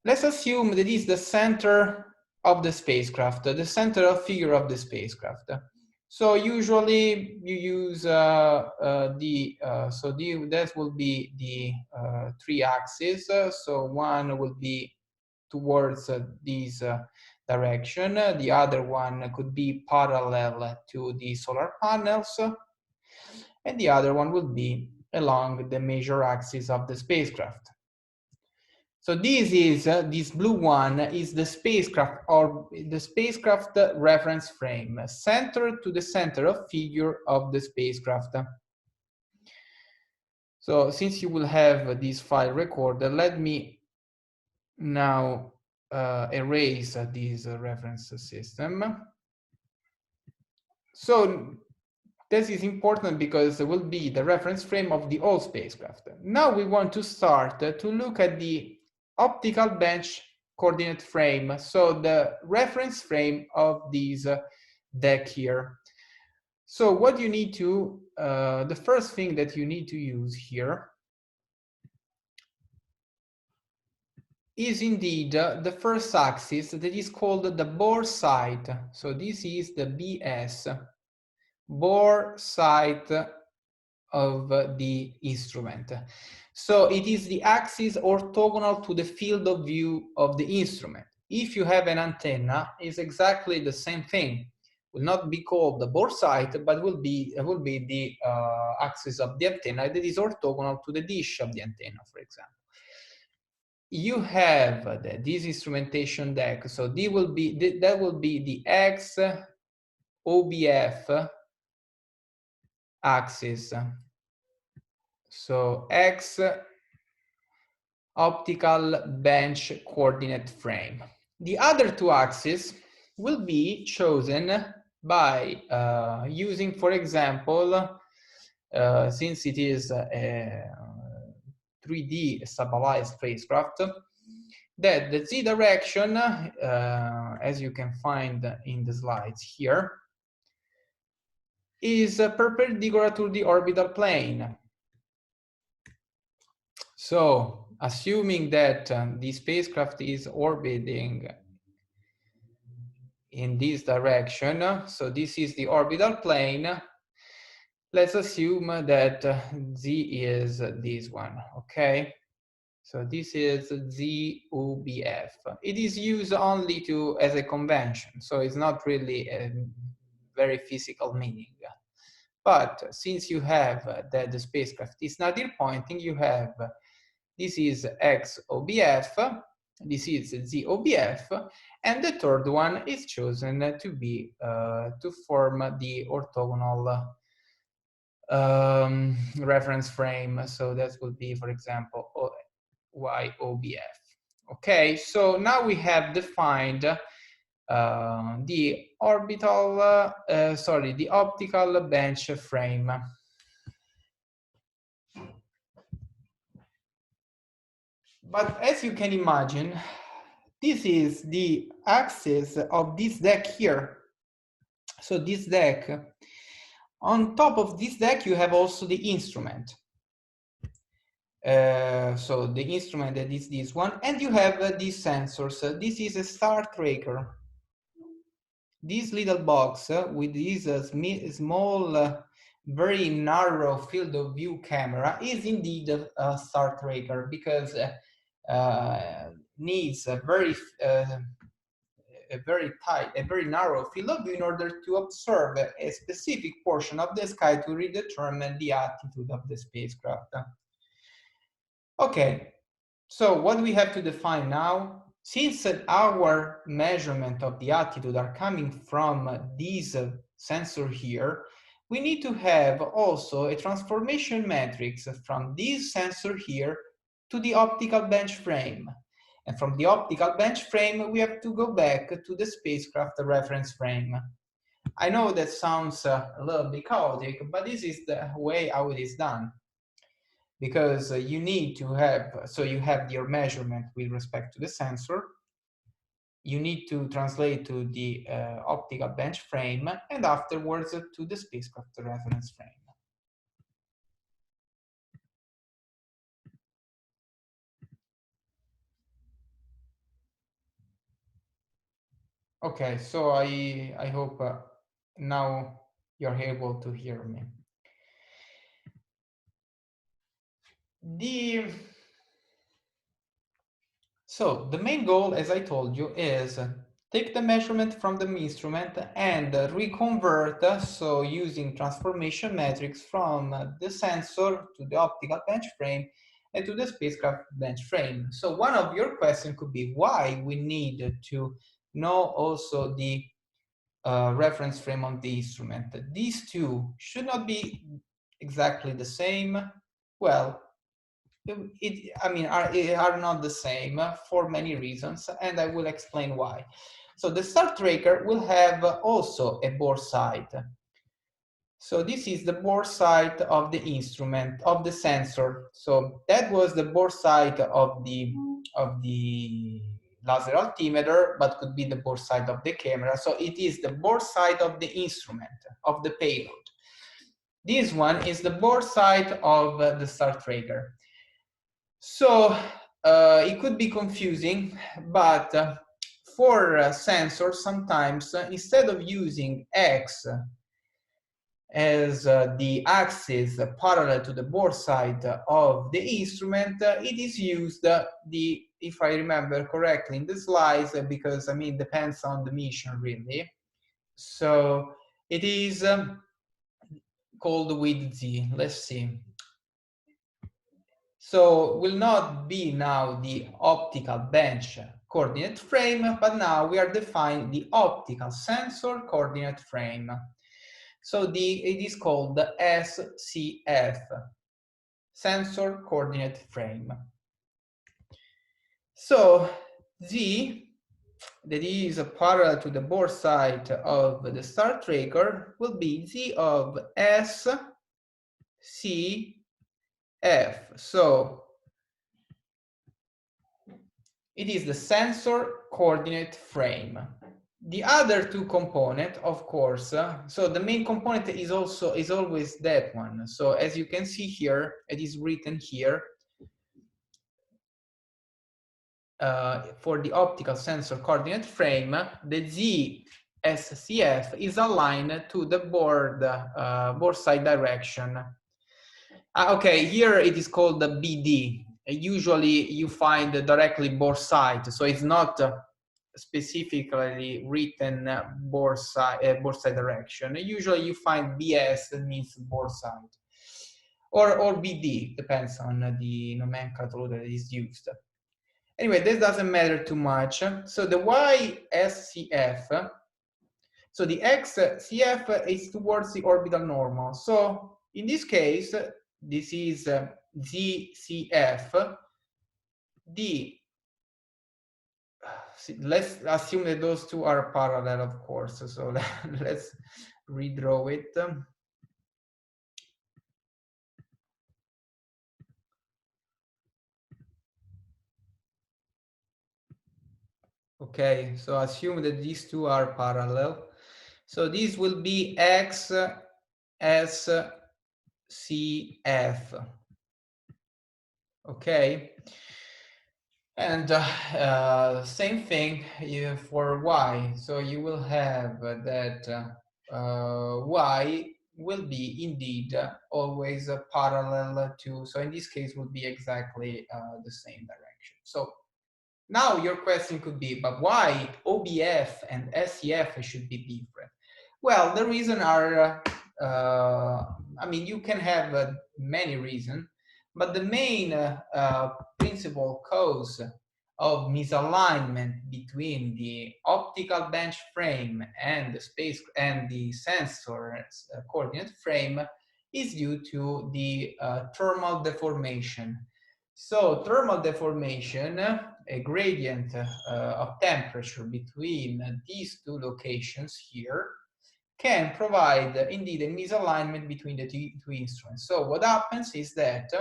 let's assume that is the center of the spacecraft, the center of figure of the spacecraft. So usually you use that will be the three axes. So one will be towards this direction. The other one could be parallel to the solar panels, and the other one will be along the major axis of the spacecraft. So this is this blue one is the spacecraft, or the spacecraft reference frame, centered to the center of figure of the spacecraft. So since you will have this file recorded, let me now erase this reference system. So this is important because it will be the reference frame of the whole spacecraft. Now we want to start to look at the optical bench coordinate frame, so the reference frame of this deck here. So what you need to, the first thing that you need to use here is indeed the first axis that is called the bore site. So this is the BS, bore site of the instrument. So it is the axis orthogonal to the field of view of the instrument. If you have an antenna, it's exactly the same thing. Will not be called the bore site, but will be the axis of the antenna that is orthogonal to the dish of the antenna, for example. You have this instrumentation deck, so that will be the X OBF axis. So X optical bench coordinate frame. The other two axes will be chosen by using, for example, since it is a 3D stabilized spacecraft, that the Z direction, as you can find in the slides here, is perpendicular to the orbital plane. So, assuming that the spacecraft is orbiting in this direction, so this is the orbital plane, let's assume that Z is this one, okay? So this is ZUBF. It is used only as a convention, so it's not really a very physical meaning. But since you have that the spacecraft is nadir pointing, you have this is XOBF, this is ZOBF, and the third one is chosen to be to form the orthogonal reference frame. So that would be, for example, YOBF. Okay, so now we have defined the orbital, the optical bench frame. But as you can imagine, this is the axis of this deck here. So this deck, on top of this deck, you have also the instrument. So the instrument that is this one, and you have these sensors. This is a star tracker. This little box with this small, very narrow field of view camera is indeed a star tracker, because needs a very tight, a very narrow field of view in order to observe a specific portion of the sky to redetermine the attitude of the spacecraft. Okay, so what do we have to define now? Since our measurement of the attitude are coming from this sensor here, we need to have also a transformation matrix from this sensor here to the optical bench frame. And from the optical bench frame, we have to go back to the spacecraft reference frame. I know that sounds a little bit chaotic, but this is the way how it is done. Because you need to have, so you have your measurement with respect to the sensor, you need to translate to the optical bench frame, and afterwards to the spacecraft reference frame. Okay, so I hope now you're able to hear me. So the main goal, as I told you, is take the measurement from the instrument and reconvert, so using transformation metrics from the sensor to the optical bench frame and to the spacecraft bench frame. So one of your questions could be why we need to know also the reference frame of the instrument. These two should not be exactly the same. Well, are not the same for many reasons, and I will explain why. So the star tracker will have also a bore sight. So this is the bore sight of the instrument, of the sensor. So that was the bore sight of the laser altimeter, but could be the bore sight of the camera. So it is the bore sight of the instrument, of the payload. This one is the bore sight of the star tracker. So it could be confusing, but for sensors, sometimes instead of using X as the axis parallel to the bore sight of the instrument, it is used if I remember correctly in the slides, because I mean, depends on the mission really. So it is called with Z. Let's see. So will not be now the optical bench coordinate frame, but now we are defining the optical sensor coordinate frame. So it is called the SCF, sensor coordinate frame. So Z, that is parallel to the bore sight of the star tracker, will be Z of SCF. So it is the sensor coordinate frame. The other two components, of course, so the main component is always that one. So as you can see here, it is written here for the optical sensor coordinate frame, the ZSCF is aligned to the bore sight direction. Okay, here it is called the BD. Usually you find directly bore sight, so it's not specifically written bore sight direction. Usually you find BS, that means bore sight, or BD, depends on the nomenclature that is used. Anyway, this doesn't matter too much. So the YSCF, so the XCF is towards the orbital normal. So in this case, this is ZCF. Let's assume that those two are parallel, of course. So let's redraw it. Okay, so assume that these two are parallel. So this will be XSCF. Okay. And same thing for y. So you will have that y will be indeed always parallel to, so in this case would be exactly the same direction. So now your question could be, but why OBF and SEF should be different? Well, the reason are, I mean, you can have many reasons, but the main principal cause of misalignment between the optical bench frame and the space and the sensor coordinate frame is due to the thermal deformation. So thermal deformation, a gradient of temperature between these two locations here, can provide indeed a misalignment between the two instruments. So what happens is that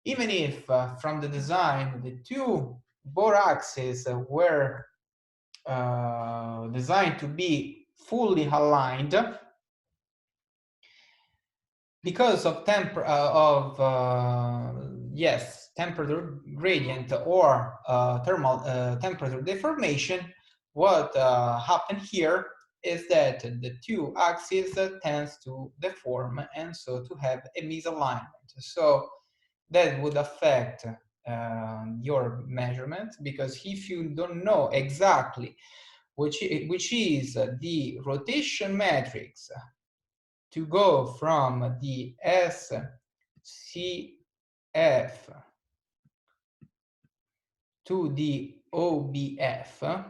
even if from the design the two bore axes were designed to be fully aligned, because of temperature gradient or thermal temperature deformation, what happened here is that the two axes tends to deform and so to have a misalignment. So that would affect your measurement, because if you don't know exactly which is the rotation matrix to go from the SCF to the OBF,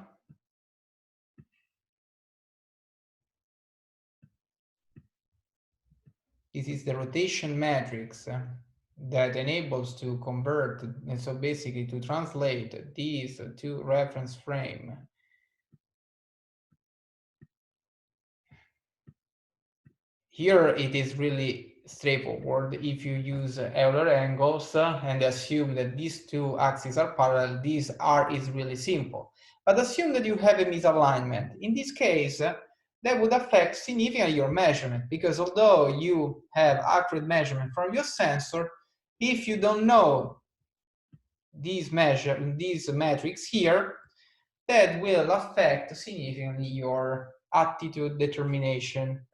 this is the rotation matrix that enables to convert, and so basically to translate these two reference frame here. It is really straightforward. If you use Euler angles and assume that these two axes are parallel, this R is really simple. But assume that you have a misalignment. In this case, that would affect significantly your measurement, because although you have accurate measurement from your sensor, if you don't know these metrics here, that will affect significantly your attitude determination.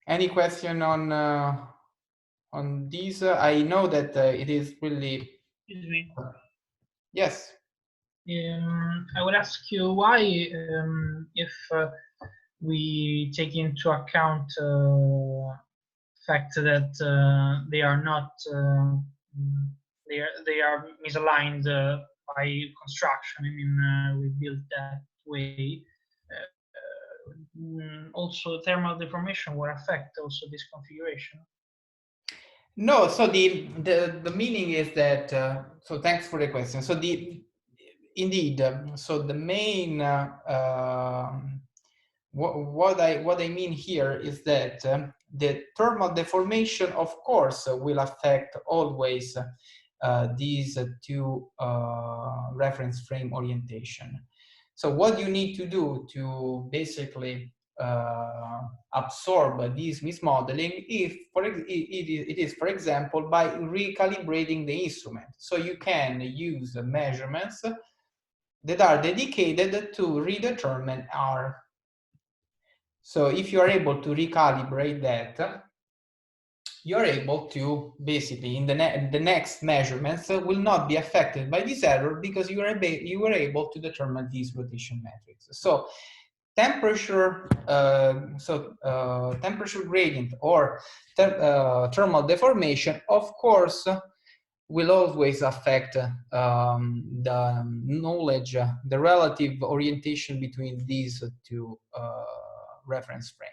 Any question on these? I know that it is really. Excuse me. Yes. I would ask you why, if we take into account fact that they are not they are misaligned by construction. I mean, we built that way. Also, thermal deformation will affect also this configuration. No, so the meaning is that. So thanks for the question. So indeed, so the main what I mean here is that the thermal deformation, of course, will affect always these two reference frame orientation. So what you need to do to basically absorb this mismodeling, it is, for example, by recalibrating the instrument. So you can use measurements that are dedicated to redetermine R. So if you are able to recalibrate that, you're able to basically in the next measurements will not be affected by this error, because you were able to determine these rotation metrics. So temperature, temperature gradient or thermal deformation, of course, will always affect the knowledge, the relative orientation between these two reference frame.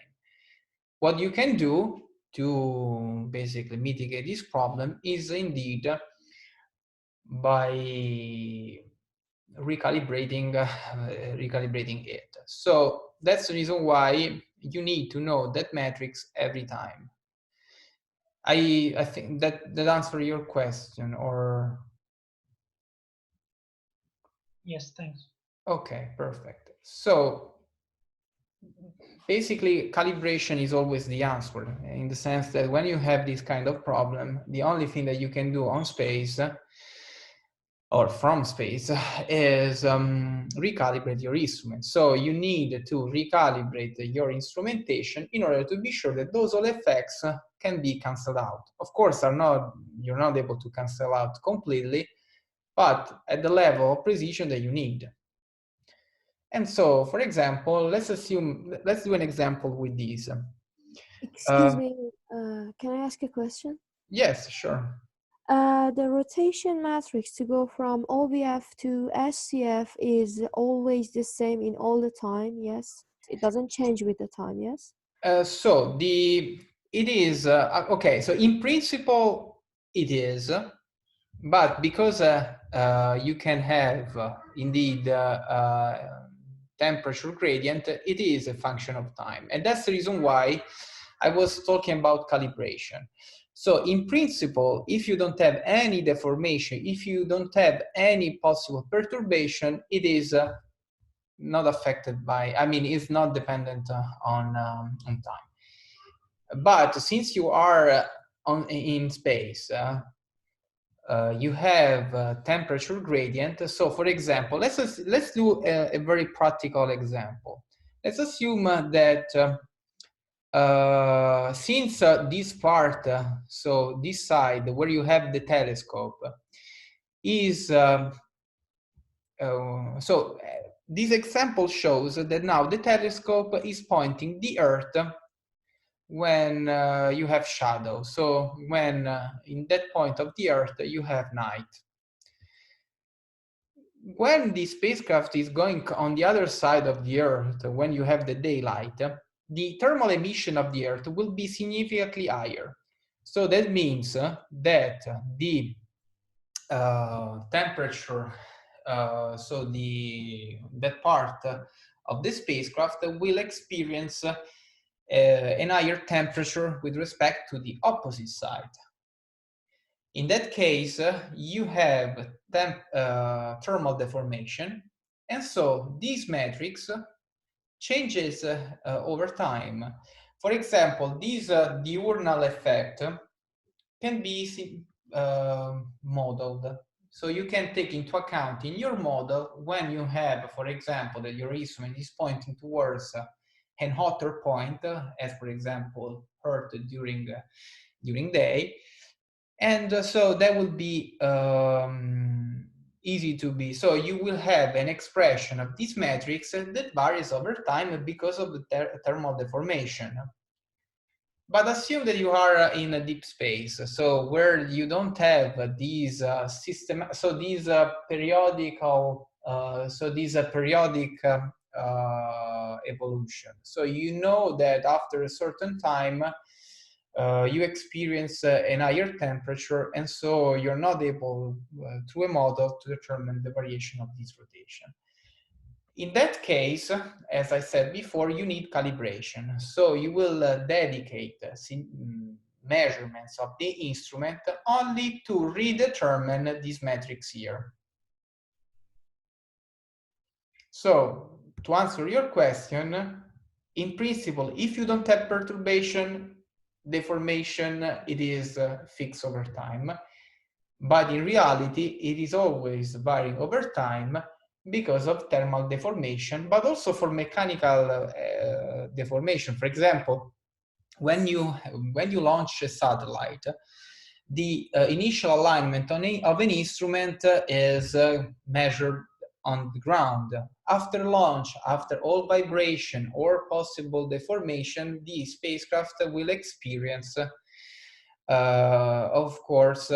What you can do to basically mitigate this problem is indeed by recalibrating it. So that's the reason why you need to know that matrix every time. I think that answers your question, or? Yes, thanks. Okay, perfect. So Basically, calibration is always the answer, in the sense that when you have this kind of problem, the only thing that you can do on space or from space is recalibrate your instrument. So you need to recalibrate your instrumentation in order to be sure that those all effects can be canceled out. Of course, you're not able to cancel out completely, but at the level of precision that you need. And so, for example, let's do an example with these. Excuse me, can I ask a question? Yes, sure. The rotation matrix to go from OBF to SCF is always the same in all the time, yes? It doesn't change with the time, yes? It is, okay, so in principle it is, but because you can have indeed temperature gradient, it is a function of time. And that's the reason why I was talking about calibration. So in principle, if you don't have any deformation, if you don't have any possible perturbation, it is not affected by, I mean, it's not dependent on time. But since you are in space, you have temperature gradient. So for example, let's do a very practical example. Let's assume that since this part, so this side where you have the telescope is, this example shows that now the telescope is pointing the Earth when you have shadow. So when in that point of the Earth you have night. When the spacecraft is going on the other side of the Earth, when you have the daylight, the thermal emission of the Earth will be significantly higher. So that means that the temperature, so that part of the spacecraft will experience an higher temperature with respect to the opposite side. In that case, you have thermal deformation, and so this matrix changes over time. For example, this diurnal effect can be modeled. So you can take into account in your model when you have, for example, that your instrument is pointing towards an hotter point, as for example, Earth during day. And so that would be easy to be. So you will have an expression of this matrix that varies over time because of the thermal deformation. But assume that you are in a deep space, so where you don't have these these periodical, evolution. So you know that after a certain time, you experience an higher temperature, and so you're not able, through a model, to determine the variation of this rotation. In that case, as I said before, you need calibration. So you will dedicate measurements of the instrument only to redetermine these metrics here. So to answer your question, in principle, if you don't have perturbation, deformation, it is fixed over time. But in reality, it is always varying over time because of thermal deformation, but also for mechanical deformation. For example, when you launch a satellite, the initial alignment of an instrument is measured on the ground. After launch, after all vibration or possible deformation, the spacecraft will experience, of course,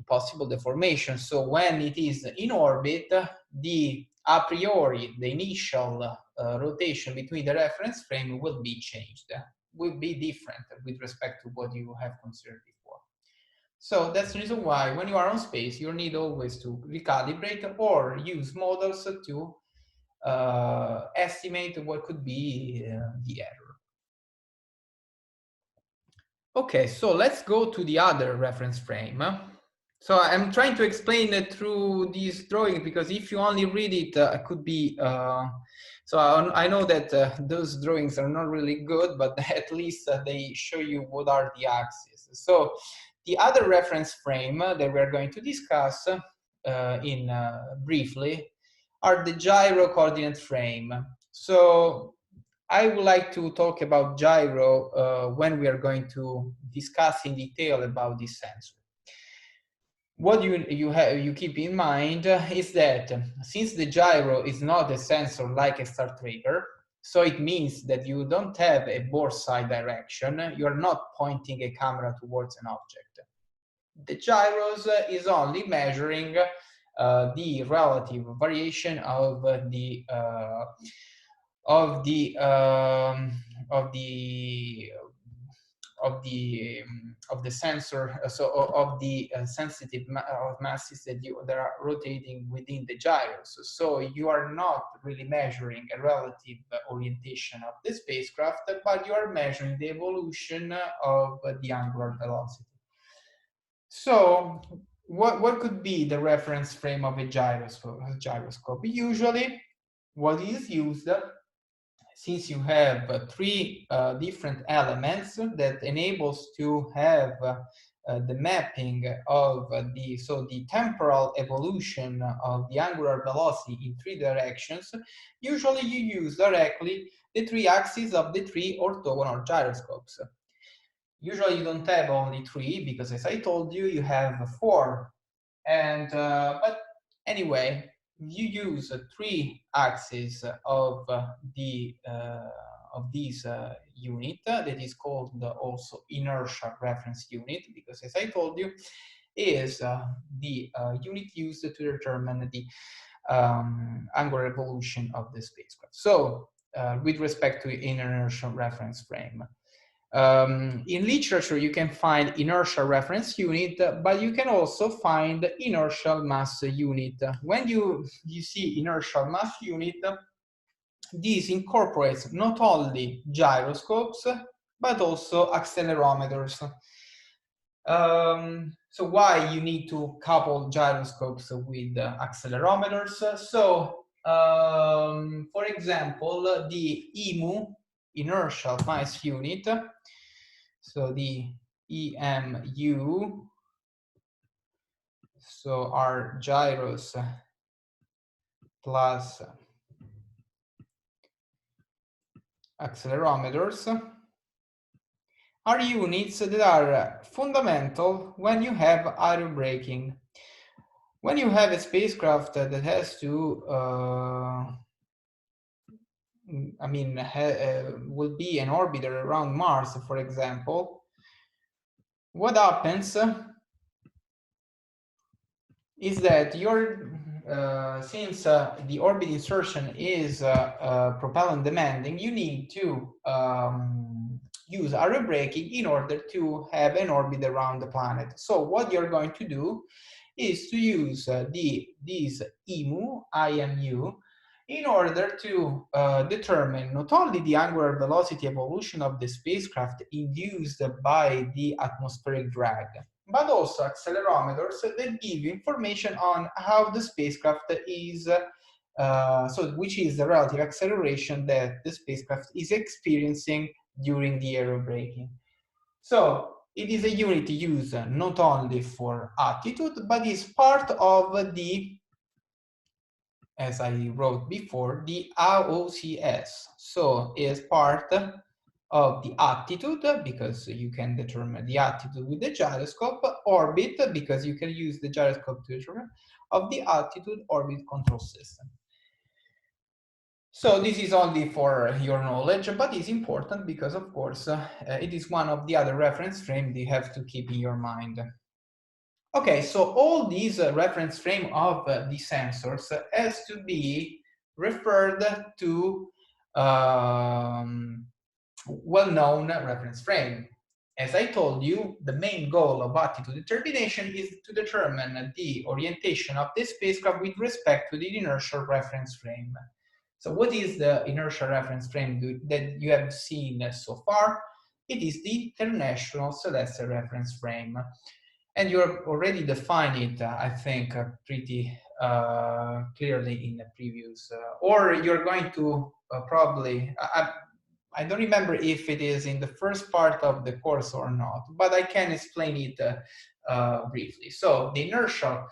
possible deformation. So when it is in orbit, the a priori, the initial rotation between the reference frame will be changed, will be different with respect to what you have considered before. So that's the reason why when you are on space, you need always to recalibrate or use models to estimate what could be the error. Okay, so let's go to the other reference frame. So I'm trying to explain it through these drawings because if you only read it, it could be So I know that those drawings are not really good, but at least they show you what are the axes. So the other reference frame that we're going to discuss briefly are the gyro coordinate frame. So I would like to talk about gyro when we are going to discuss in detail about this sensor. What you keep in mind is that since the gyro is not a sensor like a star tracker, so it means that you don't have a bore side direction, you are not pointing a camera towards an object. The gyros is only measuring the relative variation of the of the sensor, so of the sensitive masses that are rotating within the gyros. So you are not really measuring a relative orientation of the spacecraft, but you are measuring the evolution of the angular velocity. So what could be the reference frame of a gyroscope? Usually what is used, since you have three different elements that enables to have the mapping of the temporal evolution of the angular velocity in three directions, usually you use directly the three axes of the three orthogonal gyroscopes. Usually you don't have only three, because as I told you, you have four. And but anyway, you use three axes of this unit that is called also inertial reference unit, because as I told you, is the unit used to determine the angular evolution of the spacecraft. So with respect to inertial reference frame. In literature, you can find inertial reference unit, but you can also find inertial mass unit. When you see inertial mass unit, this incorporates not only gyroscopes, but also accelerometers. So why you need to couple gyroscopes with accelerometers? So, for example, the EMU, inertial mass unit, so the EMU, so are gyros plus accelerometers, are units that are fundamental when you have aerobraking. When you have a spacecraft that has to, will be an orbiter around Mars, for example, what happens is that since the orbit insertion is propellant demanding, you need to use aerobraking in order to have an orbit around the planet. So what you're going to do is to use this IMU in order to determine not only the angular velocity evolution of the spacecraft induced by the atmospheric drag, but also accelerometers that give information on how the spacecraft is, which is the relative acceleration that the spacecraft is experiencing during the aerobraking. So it is a unit used not only for attitude, but is part of the, as I wrote before, the AOCS. So it is part of the attitude, because you can determine the attitude with the gyroscope, orbit, because you can use the gyroscope to determine, of the attitude orbit control system. So this is only for your knowledge, but it's important because, of course, it is one of the other reference frames you have to keep in your mind. Okay, so all these reference frame of the sensors has to be referred to well-known reference frame. As I told you, the main goal of attitude determination is to determine the orientation of the spacecraft with respect to the inertial reference frame. So what is the inertial reference frame that you have seen so far? It is the International Celestial Reference Frame. And you have already defined it, I think, pretty clearly in the previous, or you're going to probably, I don't remember if it is in the first part of the course or not, but I can explain it briefly. So the inertial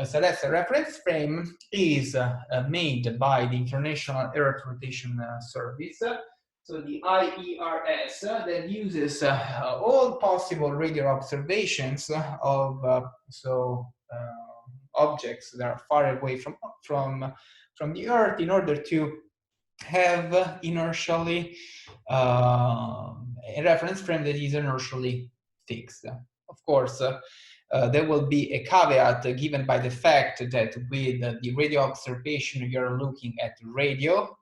celestial reference frame is made by the International Earth Rotation Service. So the IERS that uses all possible radio observations of objects that are far away from the Earth in order to have inertially a reference frame that is inertially fixed. Of course, there will be a caveat given by the fact that with the radio observation you're looking at radio,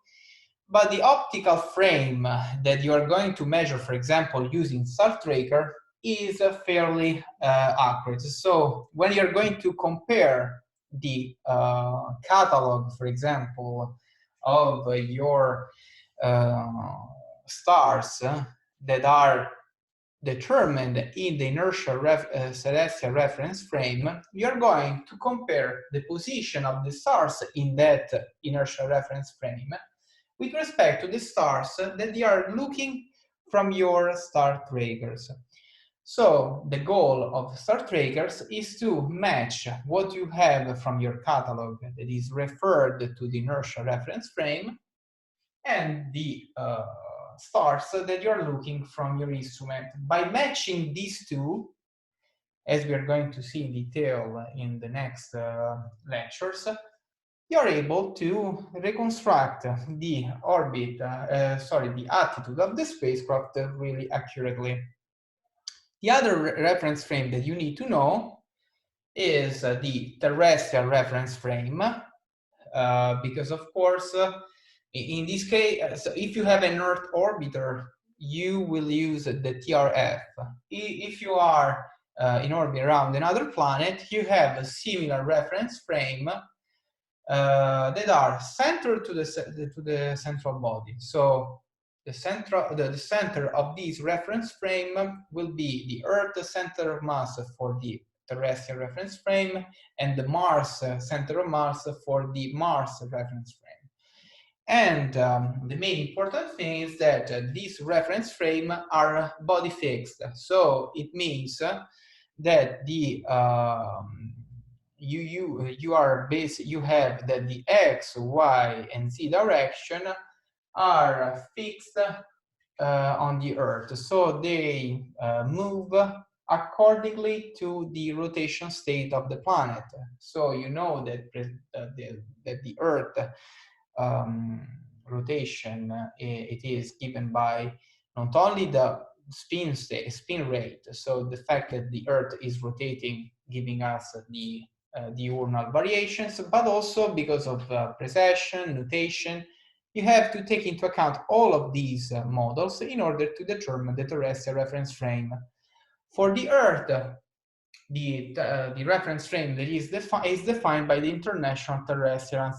but the optical frame that you are going to measure, for example, using star tracker, is fairly accurate. So when you're going to compare the catalog, for example, of your stars that are determined in the inertial celestial reference frame, you're going to compare the position of the stars in that inertial reference frame with respect to the stars that you are looking from your star trackers. So the goal of star trackers is to match what you have from your catalog that is referred to the inertial reference frame and the stars that you're looking from your instrument. By matching these two, as we are going to see in detail in the next lectures, you're able to reconstruct the orbit, the attitude of the spacecraft really accurately. The other reference frame that you need to know is the terrestrial reference frame, because of course, in this case, so if you have an Earth orbiter, you will use the TRF. If you are in orbit around another planet, you have a similar reference frame that are centered to the central body. So the center of this reference frame will be the Earth center of mass for the terrestrial reference frame, and the Mars center of mass for the Mars reference frame. And the main important thing is that these reference frame are body fixed. So it means that the you have that the X, Y, and Z direction are fixed on the Earth. So they move accordingly to the rotation state of the planet. So you know that the Earth rotation, it is given by not only the spin rate, so the fact that the Earth is rotating, giving us the diurnal variations, but also because of precession, nutation. You have to take into account all of these models in order to determine the terrestrial reference frame. For the Earth, the reference frame that is defined by the International Terrestrial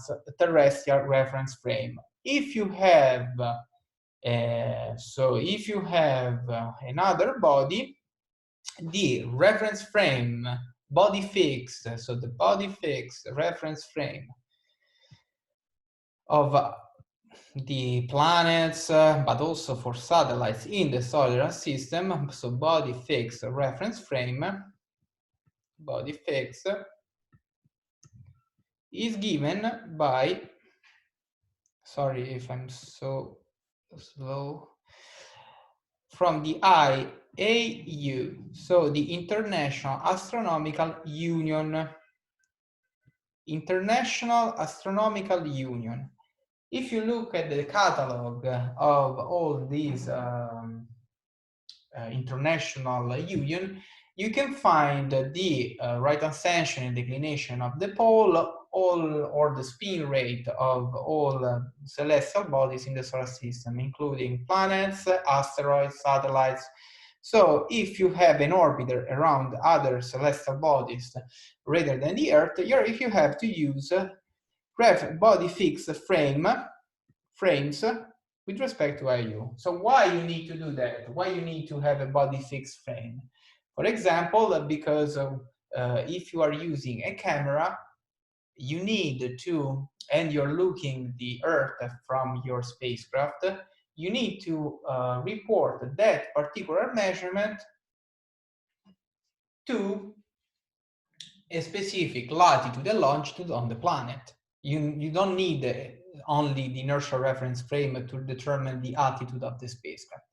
Reference Frame. If you have another body, the reference frame body fixed, so the body fixed reference frame of the planets, but also for satellites in the solar system, so body fixed reference frame, body fixed, is given by, sorry if I'm so slow, from the IAU, so the International Astronomical Union. International Astronomical Union. If you look at the catalog of all these international union, you can find the right ascension and declination of the pole, or the spin rate of all celestial bodies in the solar system, including planets, asteroids, satellites. So if you have an orbiter around other celestial bodies rather than the Earth, you have to use body fixed frames with respect to IU. So why you need to do that? Why you need to have a body fixed frame? For example, because if you are using a camera, you need to, and you're looking the Earth from your spacecraft, you need to report that particular measurement to a specific latitude and longitude on the planet. You don't need only the inertial reference frame to determine the altitude of the spacecraft.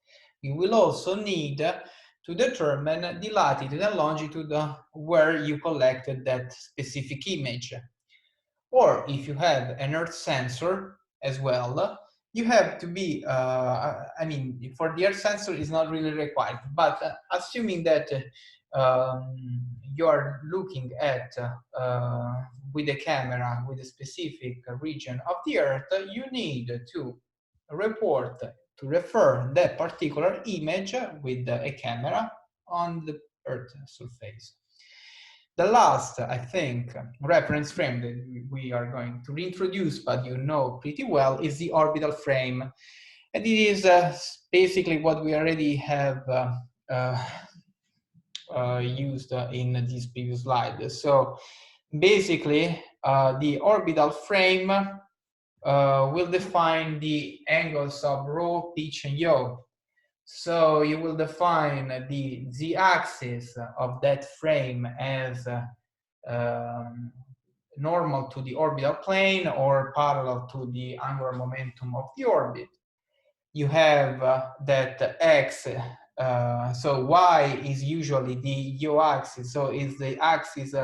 You will also need to determine the latitude and longitude where you collected that specific image. Or if you have an Earth sensor as well, you have to be, I mean, for the Earth sensor is not really required, but assuming that you are looking at with a camera with a specific region of the Earth, you need to report, to refer that particular image with a camera on the Earth surface. The last, I think, reference frame that we are going to reintroduce, but you know pretty well, is the orbital frame. And it is basically what we already have used in this previous slide. So basically, the orbital frame will define the angles of rho, pitch, and yaw. So you will define the z-axis of that frame as normal to the orbital plane or parallel to the angular momentum of the orbit. You have that x, so y is usually the yaw axis, so is the axis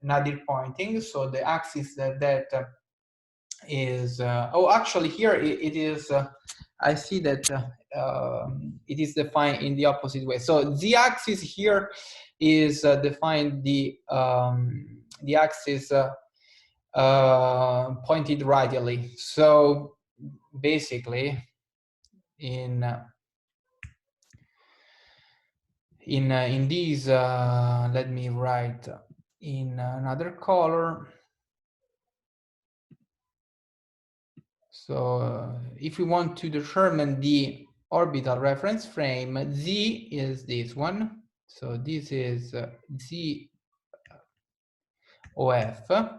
nadir pointing, so the axis that is, oh, actually here it is, I see that it is defined in the opposite way. So the axis here is defined the axis pointed radially. So basically, in these, let me write in another color. So if we want to determine the orbital reference frame, Z is this one. So this is ZOF.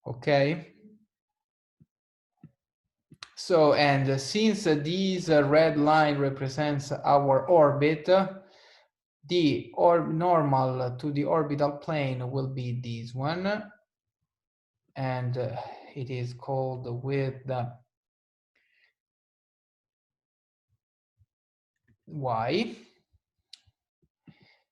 Okay. So, and since this red line represents our orbit, the normal to the orbital plane will be this one. And it is called with Y.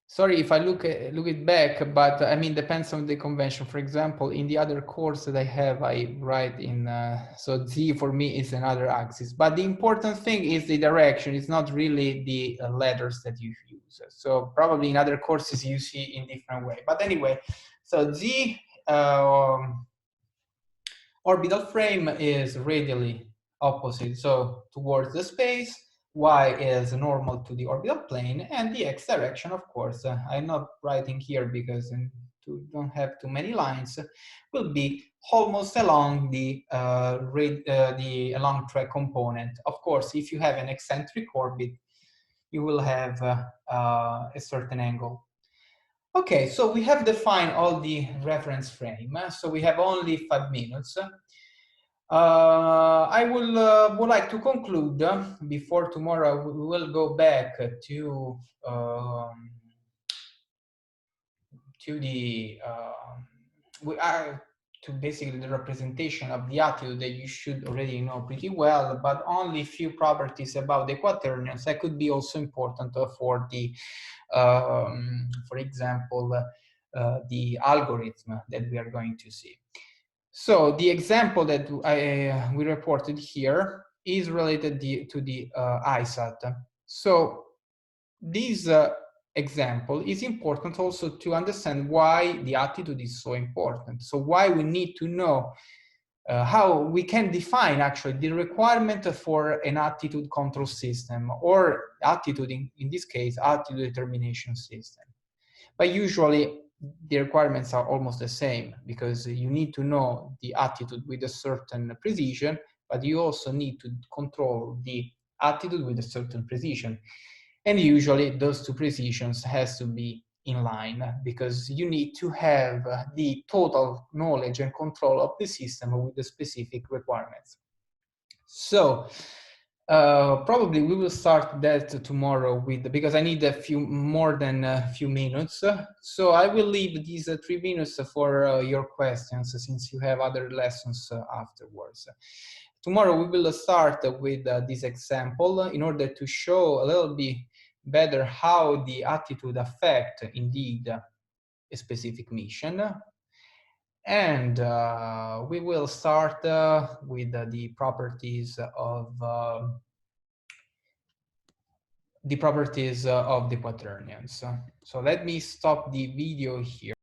Sorry if I look it back, but I mean, depends on the convention. For example, in the other course that I have, I write in, so Z for me is another axis. But the important thing is the direction. It's not really the letters that you use. So probably in other courses you see in different way. But anyway, so Z orbital frame is radially opposite, so towards the space. Y is normal to the orbital plane, and the x direction, of course, I'm not writing here because don't have too many lines, will be almost along the along track component. Of course, if you have an eccentric orbit, you will have a certain angle. Okay, so we have defined all the reference frame. So we have only 5 minutes. I would like to conclude before tomorrow. We will go back to the to basically the representation of the attitude that you should already know pretty well, but only a few properties about the quaternions that could be also important for the, for example, the algorithm that we are going to see. So the example that we reported here is related to the ISAT. So this example is important also to understand why the attitude is so important. So why we need to know how we can define actually the requirement for an attitude control system, or attitude, in this case, attitude determination system. But usually the requirements are almost the same, because you need to know the attitude with a certain precision, but you also need to control the attitude with a certain precision. And usually those two precisions has to be in line, because you need to have the total knowledge and control of the system with the specific requirements. So probably we will start that tomorrow with, because I need a few more than a few minutes. So I will leave these 3 minutes for your questions, since you have other lessons afterwards. Tomorrow we will start with this example in order to show a little bit better how the attitude affect indeed a specific mission. And we will start with the properties of the quaternions. So let me stop the video here.